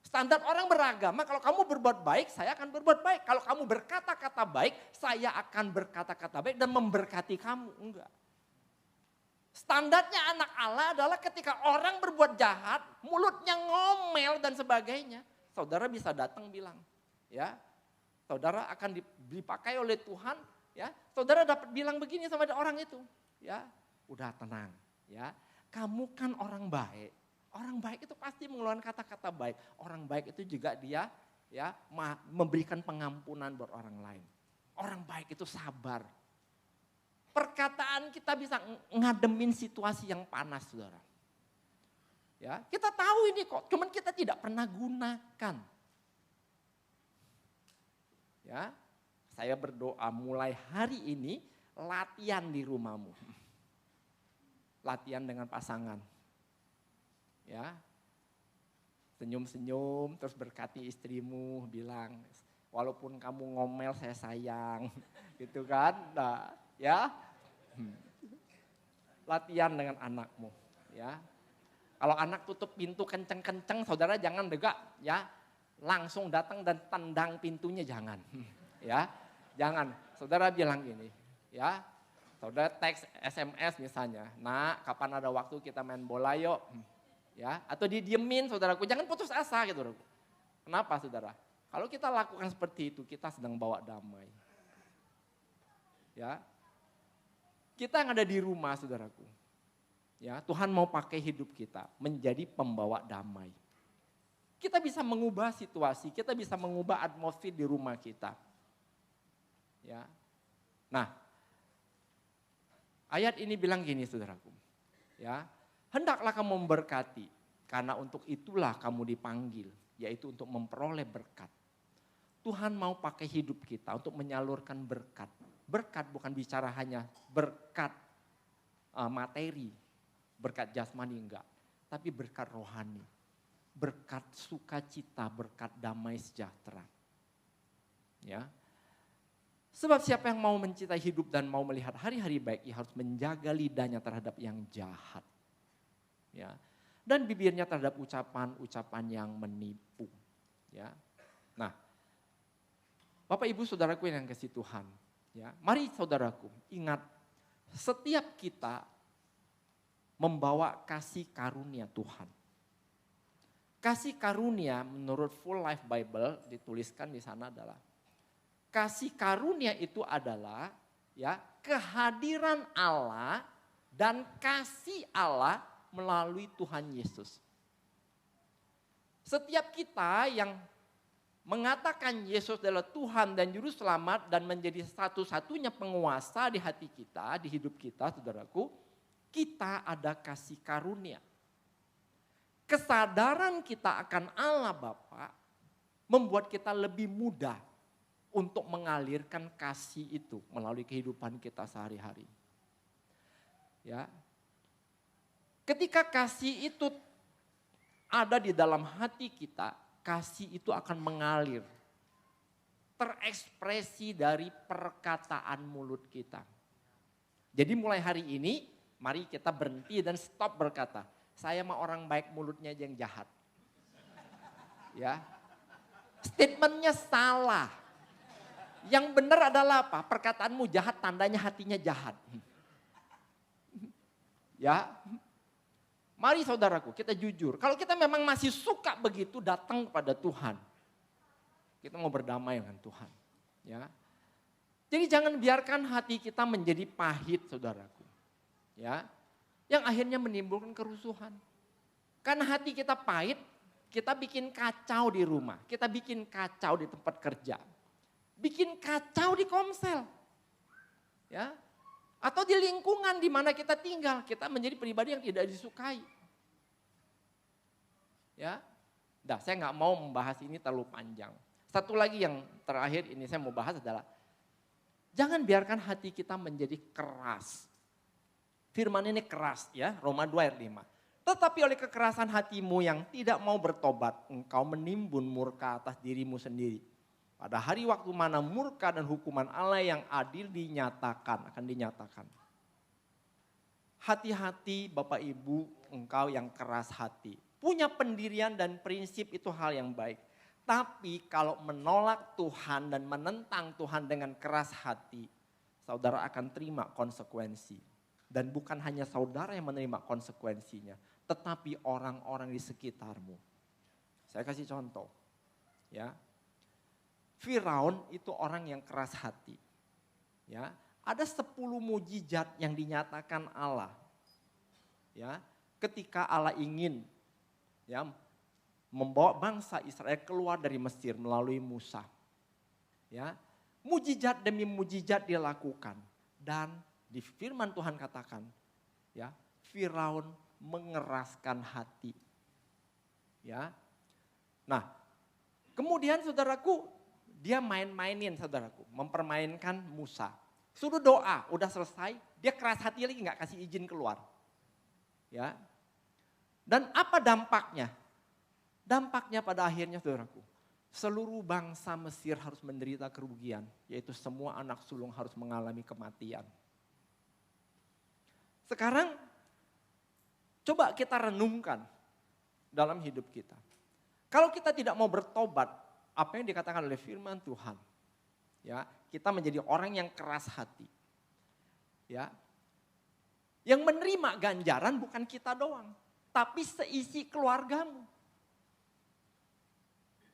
Standar orang beragama, kalau kamu berbuat baik, saya akan berbuat baik. Kalau kamu berkata-kata baik, saya akan berkata-kata baik dan memberkati kamu. Enggak. Standarnya anak Allah adalah ketika orang berbuat jahat, mulutnya ngomel dan sebagainya. Saudara bisa datang bilang, ya, saudara akan dipakai oleh Tuhan, ya. Saudara dapat bilang begini sama orang itu, ya, udah tenang, ya. Kamu kan orang baik. Orang baik itu pasti mengeluarkan kata-kata baik. Orang baik itu juga dia ya memberikan pengampunan buat orang lain. Orang baik itu sabar. Perkataan kita bisa ngademin situasi yang panas, saudara. Ya, kita tahu ini kok, cuman kita tidak pernah gunakan. Ya, saya berdoa mulai hari ini latihan di rumahmu. Latihan dengan pasangan. Ya, senyum-senyum terus berkati istrimu, bilang walaupun kamu ngomel saya sayang, gitu kan. Nah, ya, latihan dengan anakmu, ya. Kalau anak tutup pintu kenceng-kenceng, saudara jangan degak, ya, langsung datang dan tendang pintunya, jangan, ya, jangan. Saudara bilang gini, ya, saudara teks SMS misalnya, nak kapan ada waktu kita main bola yuk. Ya, atau didiemin saudaraku, jangan putus asa gitu. Kenapa saudara? Kalau kita lakukan seperti itu, kita sedang bawa damai. Ya, kita yang ada di rumah saudaraku, ya Tuhan mau pakai hidup kita menjadi pembawa damai. Kita bisa mengubah situasi, kita bisa mengubah atmosfer di rumah kita. Ya, nah ayat ini bilang gini saudaraku, ya. Hendaklah kamu memberkati, karena untuk itulah kamu dipanggil, yaitu untuk memperoleh berkat. Tuhan mau pakai hidup kita untuk menyalurkan berkat. Berkat bukan bicara hanya berkat materi, berkat jasmani enggak, tapi berkat rohani, berkat sukacita, berkat damai sejahtera. Ya. Sebab siapa yang mau mencintai hidup dan mau melihat hari-hari baik, ia harus menjaga lidahnya terhadap yang jahat. Ya, dan bibirnya terhadap ucapan-ucapan yang menipu. Ya, nah, Bapak Ibu Saudaraku yang kasih Tuhan, ya, mari saudaraku ingat setiap kita membawa kasih karunia Tuhan. Kasih karunia menurut Full Life Bible dituliskan di sana adalah kasih karunia itu adalah ya kehadiran Allah dan kasih Allah melalui Tuhan Yesus. Setiap kita yang mengatakan Yesus adalah Tuhan dan Juru Selamat dan menjadi satu-satunya penguasa di hati kita, di hidup kita, saudaraku, kita ada kasih karunia. Kesadaran kita akan Allah Bapa membuat kita lebih mudah untuk mengalirkan kasih itu melalui kehidupan kita sehari-hari. Ya. Ketika kasih itu ada di dalam hati kita, kasih itu akan mengalir. Terekspresi dari perkataan mulut kita. Jadi mulai hari ini, mari kita berhenti dan stop berkata, saya mah orang baik mulutnya aja yang jahat. Ya, statementnya salah. Yang benar adalah apa? Perkataanmu jahat, tandanya hatinya jahat. Ya, mari saudaraku, kita jujur. Kalau kita memang masih suka begitu datang kepada Tuhan. Kita mau berdamai dengan Tuhan. Ya. Jadi jangan biarkan hati kita menjadi pahit, saudaraku. Ya, yang akhirnya menimbulkan kerusuhan. Karena hati kita pahit, kita bikin kacau di rumah, kita bikin kacau di tempat kerja, bikin kacau di komsel. Ya, atau di lingkungan di mana kita tinggal, kita menjadi pribadi yang tidak disukai. Ya, saya nggak mau membahas ini terlalu panjang. Satu lagi yang terakhir ini saya mau bahas adalah, jangan biarkan hati kita menjadi keras. Firman ini keras ya, Roma 2 ayat 5. Tetapi oleh kekerasan hatimu yang tidak mau bertobat, engkau menimbun murka atas dirimu sendiri. Pada hari waktu mana murka dan hukuman Allah yang adil akan dinyatakan. Hati-hati Bapak Ibu, engkau yang keras hati. Punya pendirian dan prinsip itu hal yang baik. Tapi kalau menolak Tuhan dan menentang Tuhan dengan keras hati, saudara akan terima konsekuensi. Dan bukan hanya saudara yang menerima konsekuensinya, tetapi orang-orang di sekitarmu. Saya kasih contoh. Ya. Firaun itu orang yang keras hati. Ya, ada 10 mujizat yang dinyatakan Allah. Ya, ketika Allah ingin ya membawa bangsa Israel keluar dari Mesir melalui Musa. Ya, mujizat demi mujizat dia lakukan, dan di firman Tuhan katakan, ya, Firaun mengeraskan hati. Ya. Nah, kemudian saudaraku, dia main-mainin saudaraku, mempermainkan Musa. Suruh doa, udah selesai, dia keras hati lagi nggak kasih izin keluar. Ya. Dan apa dampaknya? Dampaknya pada akhirnya saudaraku, seluruh bangsa Mesir harus menderita kerugian, yaitu semua anak sulung harus mengalami kematian. Sekarang coba kita renungkan dalam hidup kita. Kalau kita tidak mau bertobat, apa yang dikatakan oleh firman Tuhan, ya, kita menjadi orang yang keras hati. Ya. Yang menerima ganjaran bukan kita doang, tapi seisi keluargamu.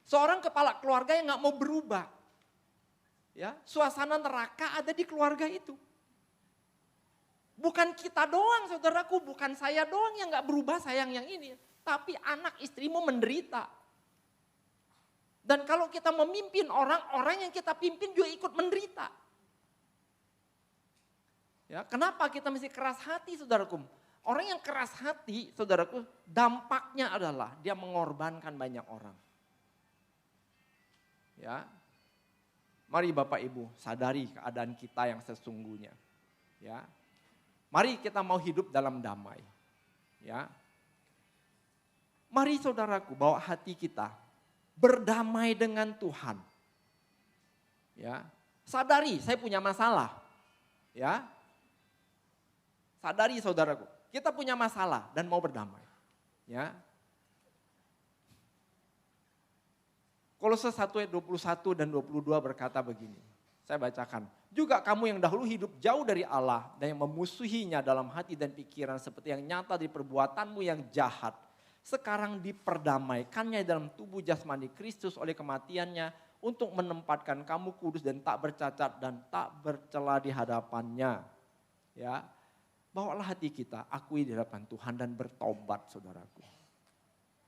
Seorang kepala keluarga yang gak mau berubah. Ya, suasana neraka ada di keluarga itu. Bukan kita doang saudaraku, bukan saya doang yang gak berubah sayang yang ini. Tapi anak istrimu menderita. Dan kalau kita memimpin orang yang kita pimpin juga ikut menderita. Ya, kenapa kita mesti keras hati saudaraku? Orang yang keras hati saudaraku, dampaknya adalah dia mengorbankan banyak orang. Ya, mari Bapak Ibu sadari keadaan kita yang sesungguhnya. Ya, mari kita mau hidup dalam damai. Ya, mari saudaraku bawa hati kita berdamai dengan Tuhan. Ya, sadari saya punya masalah. Ya, sadari saudaraku, kita punya masalah dan mau berdamai. Ya. Kolose 1 ayat 21 dan 22 berkata begini. Saya bacakan. Juga kamu yang dahulu hidup jauh dari Allah dan yang memusuhinya dalam hati dan pikiran seperti yang nyata di perbuatanmu yang jahat. Sekarang diperdamaikannya dalam tubuh jasmani Kristus oleh kematiannya untuk menempatkan kamu kudus dan tak bercacat dan tak bercela di hadapannya. Ya, bawalah hati kita, akui di hadapan Tuhan dan bertobat saudaraku.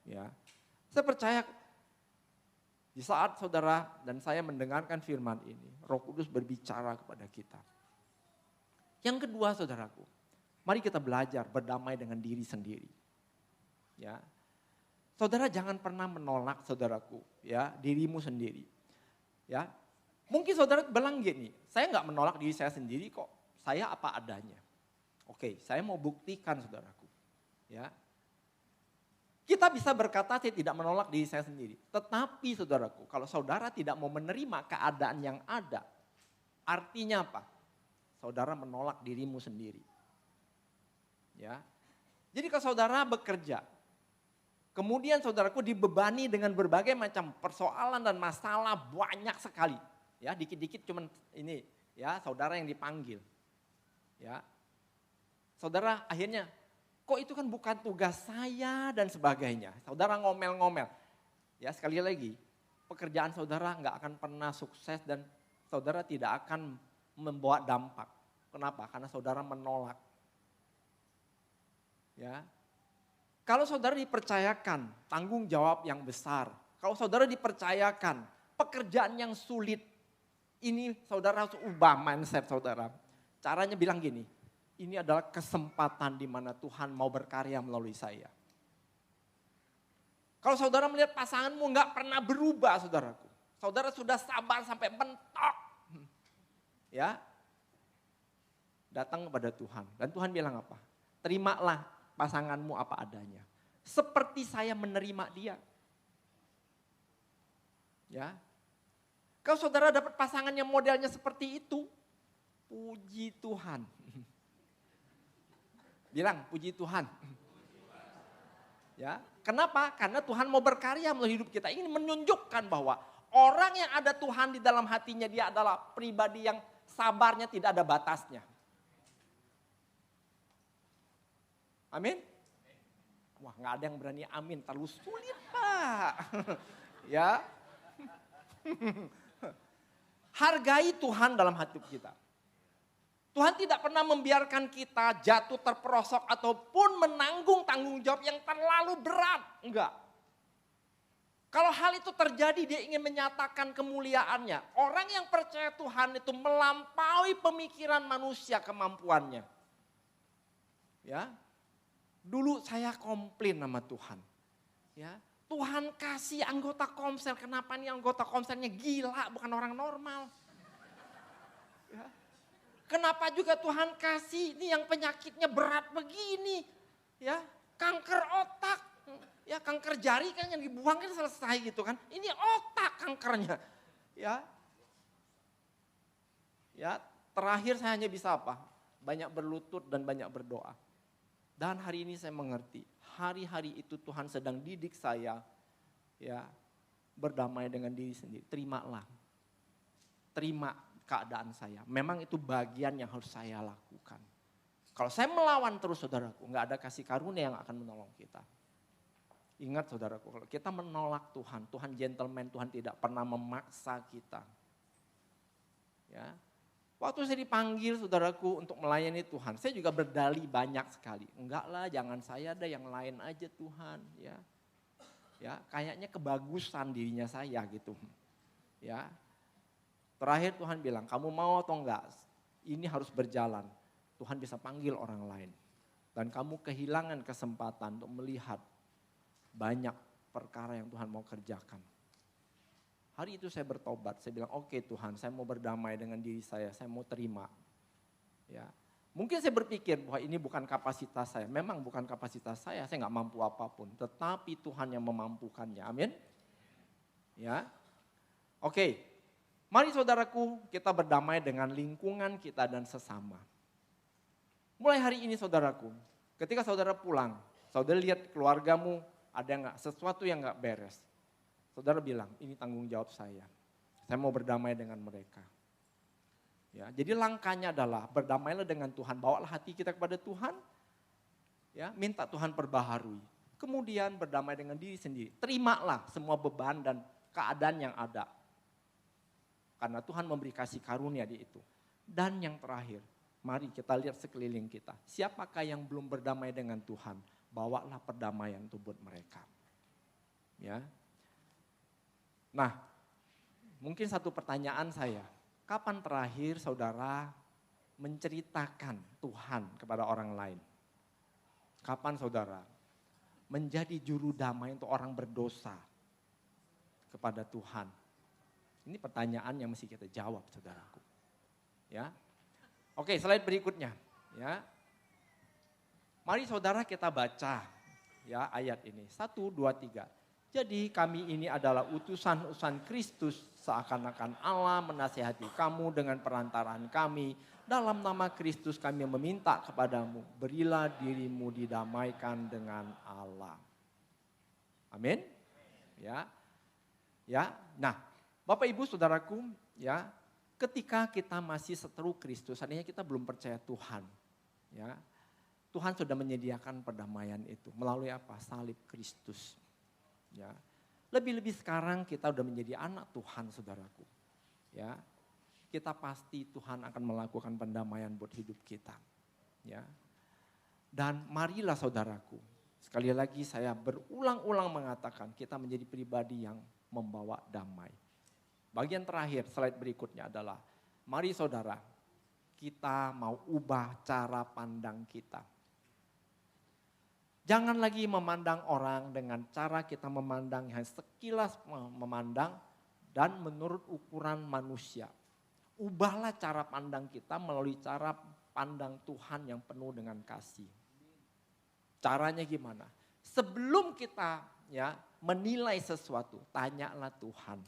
Ya, saya percaya di saat saudara dan saya mendengarkan firman ini, Roh Kudus berbicara kepada kita. Yang kedua saudaraku, mari kita belajar berdamai dengan diri sendiri. Ya, saudara jangan pernah menolak saudaraku, ya, dirimu sendiri. Ya, mungkin saudara bilang gini, saya nggak menolak diri saya sendiri kok, saya apa adanya. Oke, saya mau buktikan saudaraku. Ya, kita bisa berkata saya tidak menolak diri saya sendiri. Tetapi saudaraku, kalau saudara tidak mau menerima keadaan yang ada, artinya apa? Saudara menolak dirimu sendiri. Ya, jadi kalau saudara bekerja, kemudian saudaraku dibebani dengan berbagai macam persoalan dan masalah banyak sekali. Ya, dikit-dikit cuman ini, ya, saudara yang dipanggil. Ya, saudara akhirnya, kok itu kan bukan tugas saya dan sebagainya. Saudara ngomel-ngomel. Ya, sekali lagi, pekerjaan saudara nggak akan pernah sukses dan saudara tidak akan membawa dampak. Kenapa? Karena saudara menolak. Ya. Kalau saudara dipercayakan tanggung jawab yang besar, kalau saudara dipercayakan pekerjaan yang sulit, ini saudara harus ubah mindset saudara. Caranya bilang gini, ini adalah kesempatan di mana Tuhan mau berkarya melalui saya. Kalau saudara melihat pasanganmu nggak pernah berubah saudaraku, saudara sudah sabar sampai mentok, ya, datang kepada Tuhan. Dan Tuhan bilang apa? Terimalah pasanganmu apa adanya. Seperti saya menerima dia. Ya. Kalau saudara dapat pasangan yang modelnya seperti itu, puji Tuhan. Bilang puji Tuhan. Ya. Kenapa? Karena Tuhan mau berkarya melalui hidup kita. Ini menunjukkan bahwa orang yang ada Tuhan di dalam hatinya, dia adalah pribadi yang sabarnya tidak ada batasnya. Amin? Wah, nggak ada yang berani amin, terlalu sulit Pak. Ya. Hargai Tuhan dalam hati kita. Tuhan tidak pernah membiarkan kita jatuh terperosok ataupun menanggung tanggung jawab yang terlalu berat. Enggak. Kalau hal itu terjadi, dia ingin menyatakan kemuliaannya. Orang yang percaya Tuhan itu melampaui pemikiran manusia kemampuannya. Ya. Dulu saya komplain sama Tuhan. Ya, Tuhan kasih anggota komsel, kenapa nih anggota komselnya gila, bukan orang normal. Ya. Kenapa juga Tuhan kasih ini yang penyakitnya berat begini. Ya, kanker otak, ya kanker jari kan yang dibuang kan selesai gitu kan. Ini otak kankernya. Ya. Ya, terakhir saya hanya bisa apa? Banyak berlutut dan banyak berdoa. Dan hari ini saya mengerti, hari-hari itu Tuhan sedang didik saya, ya, berdamai dengan diri sendiri. Terimalah, terima keadaan saya. Memang itu bagian yang harus saya lakukan. Kalau saya melawan terus saudaraku, nggak ada kasih karunia yang akan menolong kita. Ingat saudaraku, kalau kita menolak Tuhan, Tuhan gentleman, Tuhan tidak pernah memaksa kita. Ya. Waktu saya dipanggil saudaraku untuk melayani Tuhan, saya juga berdalih banyak sekali. Enggak lah, jangan saya ada yang lain aja Tuhan, ya. Ya, kayaknya kebagusan dirinya saya gitu. Ya. Terakhir Tuhan bilang, kamu mau atau enggak? Ini harus berjalan. Tuhan bisa panggil orang lain. Dan kamu kehilangan kesempatan untuk melihat banyak perkara yang Tuhan mau kerjakan. Hari itu saya bertobat, saya bilang oke Tuhan, saya mau berdamai dengan diri saya mau terima. Ya, mungkin saya berpikir bahwa ini bukan kapasitas saya, memang bukan kapasitas saya nggak mampu apapun, tetapi Tuhan yang memampukannya, amin. Ya, oke, mari saudaraku kita berdamai dengan lingkungan kita dan sesama. Mulai hari ini saudaraku, ketika saudara pulang, saudara lihat keluargamu ada sesuatu yang nggak beres. Saudara bilang, ini tanggung jawab saya. Saya mau berdamai dengan mereka. Ya, jadi langkahnya adalah berdamailah dengan Tuhan. Bawalah hati kita kepada Tuhan. Ya, minta Tuhan perbaharui. Kemudian berdamai dengan diri sendiri. Terimalah semua beban dan keadaan yang ada. Karena Tuhan memberi kasih karunia di itu. Dan yang terakhir, mari kita lihat sekeliling kita. Siapakah yang belum berdamai dengan Tuhan? Bawalah perdamaian itu buat mereka. Ya. Nah, mungkin satu pertanyaan saya, kapan terakhir saudara menceritakan Tuhan kepada orang lain? Kapan saudara menjadi juru damai untuk orang berdosa kepada Tuhan? Ini pertanyaan yang mesti kita jawab saudaraku. Ya, oke, slide berikutnya. Ya, mari saudara kita baca ya ayat ini, 1, 2, 3. Jadi kami ini adalah utusan-utusan Kristus, seakan-akan Allah menasihati kamu dengan perantaraan kami. Dalam nama Kristus kami meminta kepadamu, berilah dirimu didamaikan dengan Allah. Amin. Ya. Ya. Nah, Bapak Ibu Saudaraku, ya, ketika kita masih seteru Kristus, artinya kita belum percaya Tuhan. Ya. Tuhan sudah menyediakan perdamaian itu melalui apa? Salib Kristus. Ya, lebih-lebih sekarang kita udah menjadi anak Tuhan saudaraku. Ya, kita pasti Tuhan akan melakukan pendamaian buat hidup kita. Ya. Dan marilah saudaraku, sekali lagi saya berulang-ulang mengatakan kita menjadi pribadi yang membawa damai. Bagian terakhir, slide berikutnya adalah, mari saudara, kita mau ubah cara pandang kita. Jangan lagi memandang orang dengan cara kita memandang yang sekilas memandang dan menurut ukuran manusia. Ubahlah cara pandang kita melalui cara pandang Tuhan yang penuh dengan kasih. Caranya gimana? Sebelum kita menilai sesuatu, tanyalah Tuhan.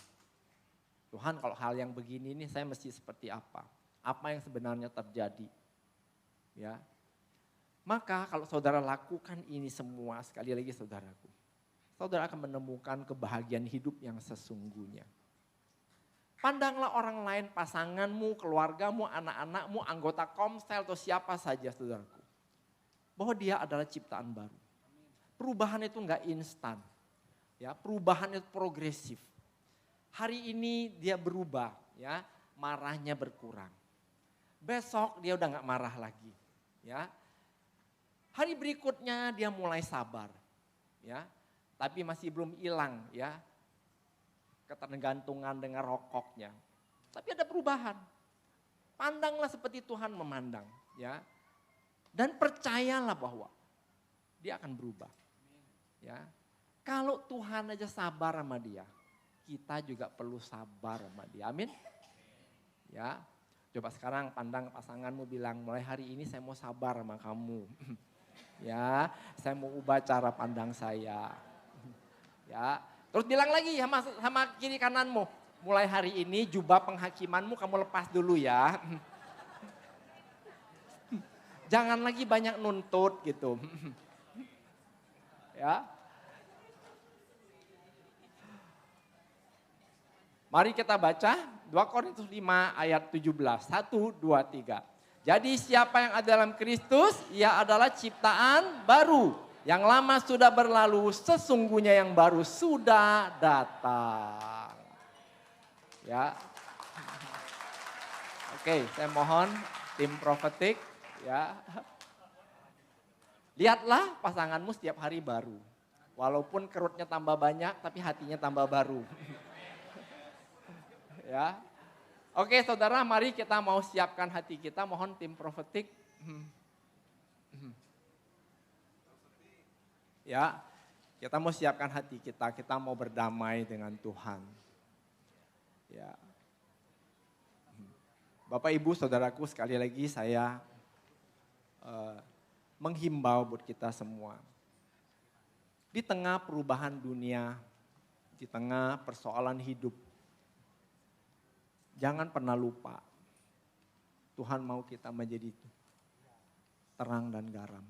Tuhan, kalau hal yang begini ini saya mesti seperti apa? Apa yang sebenarnya terjadi? Ya. Maka kalau saudara lakukan ini semua, sekali lagi saudaraku, saudara akan menemukan kebahagiaan hidup yang sesungguhnya. Pandanglah orang lain, pasanganmu, keluargamu, anak-anakmu, anggota komsel atau siapa saja saudaraku. Bahwa dia adalah ciptaan baru. Perubahan itu enggak instan. Ya, perubahan itu progresif. Hari ini dia berubah, ya, marahnya berkurang. Besok dia udah enggak marah lagi, ya. Hari berikutnya dia mulai sabar, ya. Tapi masih belum hilang, ya, ketergantungan dengan rokoknya. Tapi ada perubahan. Pandanglah seperti Tuhan memandang, ya. Dan percayalah bahwa dia akan berubah. Ya. Kalau Tuhan aja sabar sama dia, kita juga perlu sabar sama dia. Amin. Ya. Coba sekarang pandang pasanganmu, bilang, mulai hari ini saya mau sabar sama kamu. Ya, saya mau ubah cara pandang saya. Ya. Terus bilang lagi sama kiri kananmu, mulai hari ini jubah penghakimanmu kamu lepas dulu ya. Jangan lagi banyak nuntut gitu. Ya. Mari kita baca 2 Korintus 5 ayat 17. 1, 2, 3. Jadi siapa yang ada dalam Kristus, ia adalah ciptaan baru. Yang lama sudah berlalu, sesungguhnya yang baru sudah datang. Ya. Oke, saya mohon tim profetik, ya. Lihatlah pasanganmu setiap hari baru. Walaupun kerutnya tambah banyak, tapi hatinya tambah baru. Ya. Oke saudara, mari kita mau siapkan hati kita, mohon tim profetik. Ya, kita mau siapkan hati kita mau berdamai dengan Tuhan. Ya. Bapak Ibu saudaraku, sekali lagi saya menghimbau buat kita semua. Di tengah perubahan dunia, di tengah persoalan hidup, jangan pernah lupa, Tuhan mau kita menjadi terang dan garam.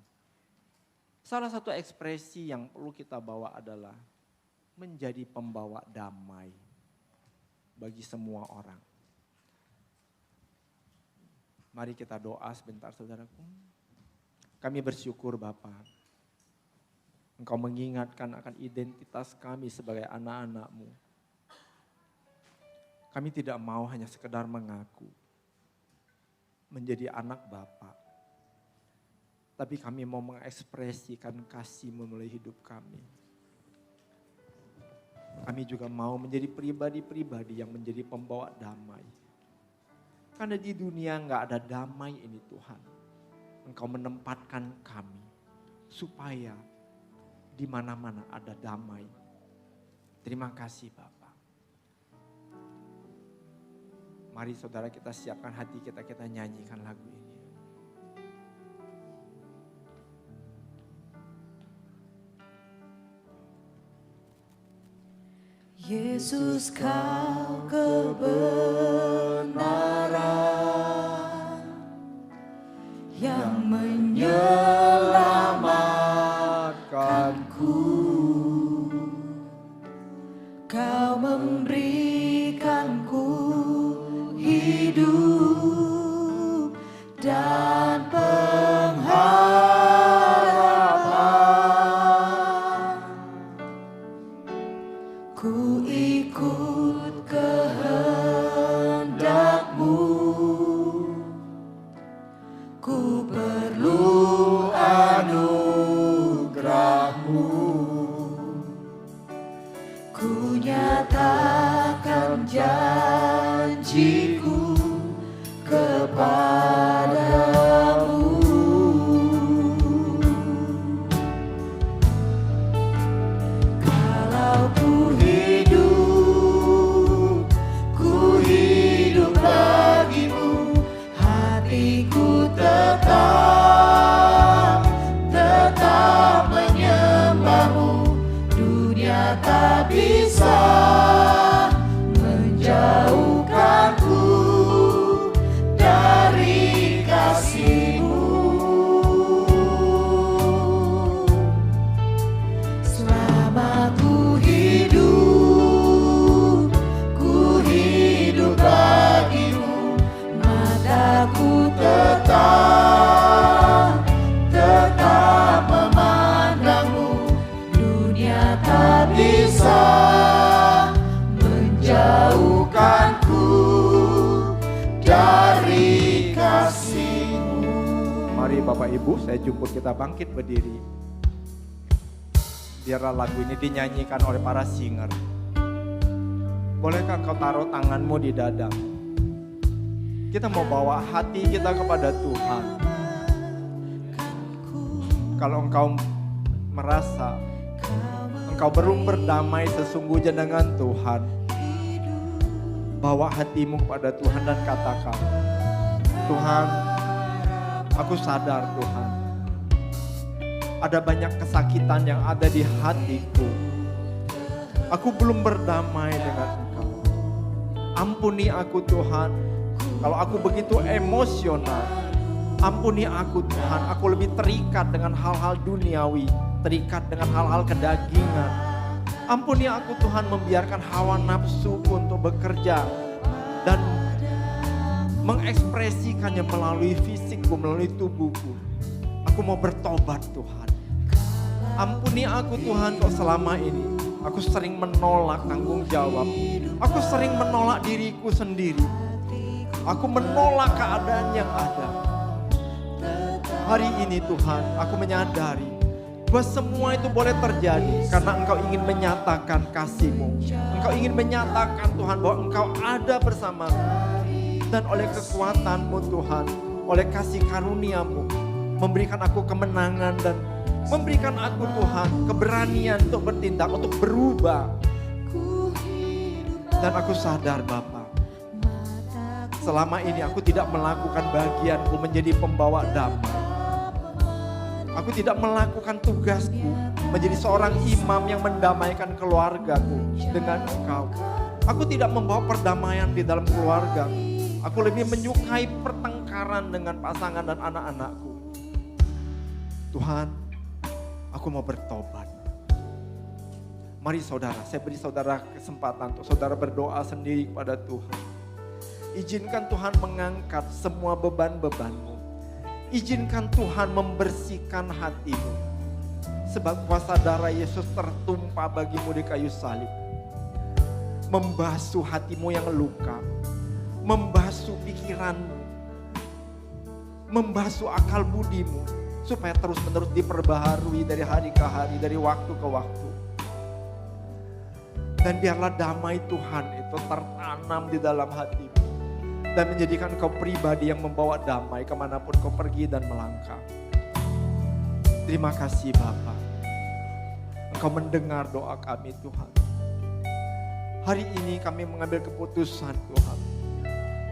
Salah satu ekspresi yang perlu kita bawa adalah menjadi pembawa damai bagi semua orang. Mari kita doa sebentar saudaraku. Kami bersyukur Bapa, Engkau mengingatkan akan identitas kami sebagai anak-anak-Mu. Kami tidak mau hanya sekedar mengaku menjadi anak Bapa, tapi kami mau mengekspresikan kasih-Mu melalui hidup kami. Kami juga mau menjadi pribadi-pribadi yang menjadi pembawa damai. Karena di dunia enggak ada damai ini Tuhan. Engkau menempatkan kami supaya di mana-mana ada damai. Terima kasih Bapa. Mari saudara kita siapkan hati kita nyanyikan lagu ini. Yesus kau kebenaran yang menyelamatkanku. Kau memberikanku hidup dan pengharapan. Ku ikut kehendak-Mu. nyatakan janjiku kepadamu. Kalau ku hidup bagimu, hatiku tetap menyembahmu. Dunia tak bisa menjauhkanku dari kasih-Mu. Selama ku hidup bagimu, mataku tetap memandangmu. Dunia tak bisa menjauhkanku dari kasih-Mu. Mari Bapak Ibu, saya jemput kita bangkit berdiri. Biarlah lagu ini dinyanyikan oleh para singer. Bolehkah engkau taruh tanganmu di dadamu? Kita mau bawa hati kita kepada Tuhan. Kalau engkau merasa engkau belum berdamai sesungguhnya dengan Tuhan, bawa hatimu kepada Tuhan dan katakan, Tuhan, aku sadar Tuhan, ada banyak kesakitan yang ada di hatiku. Aku belum berdamai dengan Engkau. Ampuni aku Tuhan, kalau aku begitu emosional. Ampuni aku Tuhan, aku lebih terikat dengan hal-hal duniawi, terikat dengan hal-hal kedagingan. Ampuni aku Tuhan, membiarkan hawa nafsuku untuk bekerja dan mengekspresikannya melalui fisikku, melalui tubuhku. Aku mau bertobat Tuhan. Ampuni aku Tuhan, kau selama ini aku sering menolak tanggung jawab. Aku sering menolak diriku sendiri. Aku menolak keadaan yang ada. Hari ini Tuhan, aku menyadari bahwa semua itu boleh terjadi karena Engkau ingin menyatakan kasih-Mu. Engkau ingin menyatakan Tuhan bahwa Engkau ada bersamaku. Dan oleh kekuatan-Mu Tuhan, oleh kasih karunia-Mu, memberikan aku kemenangan dan memberikan aku Tuhan keberanian untuk bertindak, untuk berubah. Dan aku sadar Bapa, selama ini aku tidak melakukan bagianku menjadi pembawa damai. Aku tidak melakukan tugasku menjadi seorang imam yang mendamaikan keluargaku dengan Engkau. Aku tidak membawa perdamaian di dalam keluarga. Aku lebih menyukai pertengkaran dengan pasangan dan anak-anakku. Tuhan, aku mau bertobat. Mari saudara, saya beri saudara kesempatan untuk saudara berdoa sendiri kepada Tuhan. Izinkan Tuhan mengangkat semua beban-bebanmu. Izinkan Tuhan membersihkan hatimu. Sebab kuasa darah Yesus tertumpah bagimu di kayu salib. Membasuh hatimu yang luka. Membasuh pikiranmu. Membasuh akal budimu. Supaya terus-menerus diperbaharui dari hari ke hari, dari waktu ke waktu. Dan biarlah damai Tuhan itu tertanam di dalam hatimu. Dan menjadikan kau pribadi yang membawa damai kemanapun kau pergi dan melangkah. Terima kasih Bapa. Engkau mendengar doa kami Tuhan. Hari ini kami mengambil keputusan Tuhan.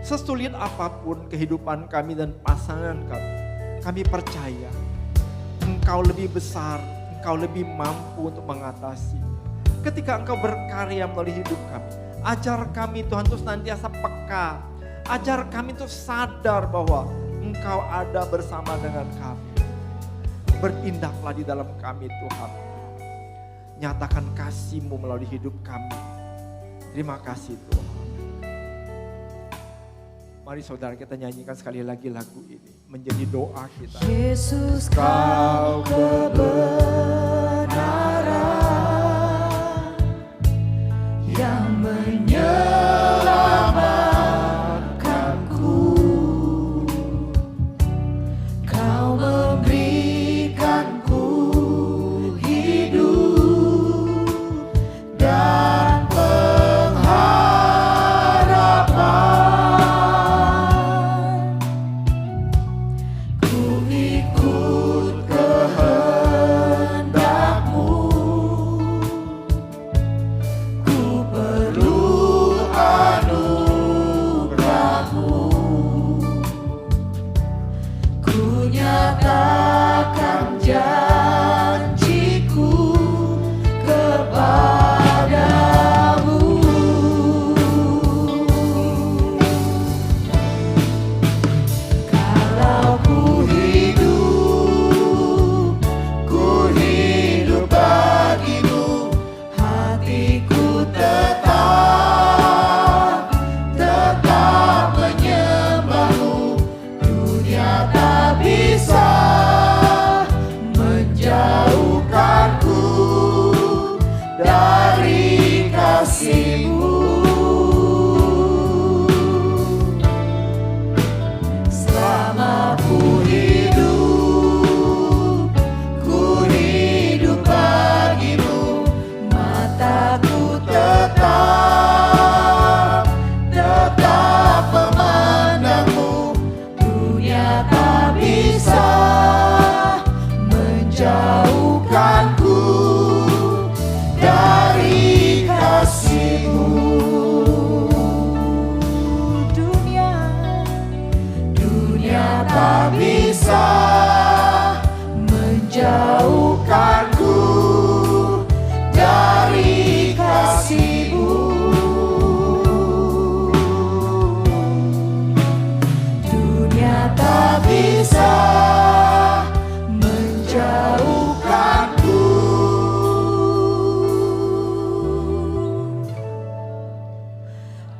Sesulit apapun kehidupan kami dan pasangan kami percaya Engkau lebih besar, Engkau lebih mampu untuk mengatasi. Ketika Engkau berkarya melalui hidup kami, ajar kami Tuhan untuk senantiasa peka. Ajar kami untuk sadar bahwa Engkau ada bersama dengan kami. Bertindaklah di dalam kami Tuhan. Nyatakan kasih-Mu melalui hidup kami. Terima kasih Tuhan. Mari saudara kita nyanyikan sekali lagi lagu ini. Menjadi doa kita. Yesus Kau kebenaran yang menyelamatkanku. Kau memberikanku hidup dan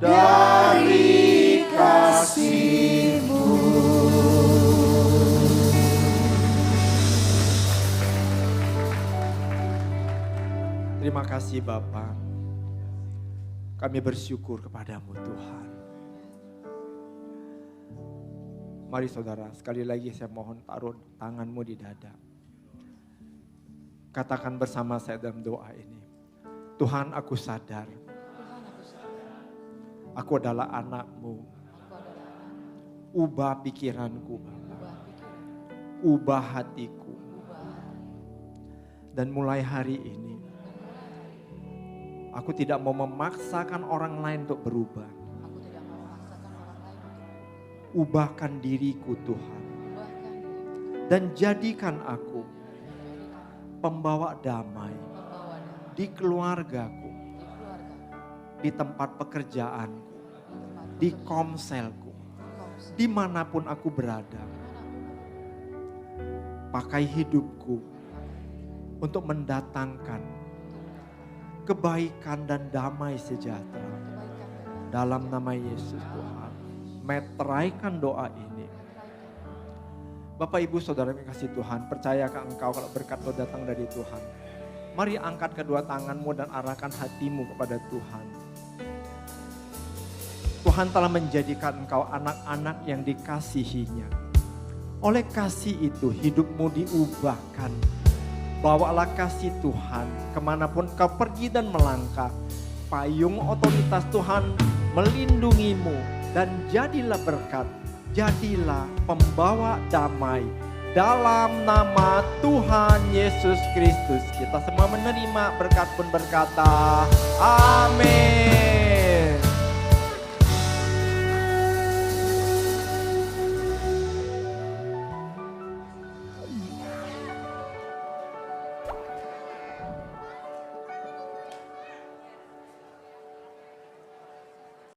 dari kasih-Mu. Terima kasih Bapa. Kami bersyukur kepadamu Tuhan. Mari saudara, sekali lagi saya mohon taruh tanganmu di dada. Katakan bersama saya dalam doa ini. Tuhan, aku sadar. Aku adalah anak-Mu. Ubah pikiranku Bapa. Ubah hatiku. Dan mulai hari ini, aku tidak mau memaksakan orang lain untuk berubah. Ubahkan diriku Tuhan. Dan jadikan aku pembawa damai di keluargaku, di tempat pekerjaanku, di komselku, dimanapun aku berada. Pakai hidupku untuk mendatangkan kebaikan dan damai sejahtera. Dalam nama Yesus Tuhan, meteraikan doa ini. Bapak Ibu Saudara yang kasih Tuhan, percayakah engkau kalau berkat itu datang dari Tuhan? Mari angkat kedua tanganmu dan arahkan hatimu kepada Tuhan. Tuhan telah menjadikan engkau anak-anak yang dikasihinya. Oleh kasih itu hidupmu diubahkan. Bawalah kasih Tuhan kemanapun kau pergi dan melangkah. Payung otoritas Tuhan melindungimu dan jadilah berkat. Jadilah pembawa damai dalam nama Tuhan Yesus Kristus. Kita semua menerima berkat pun berkata amin.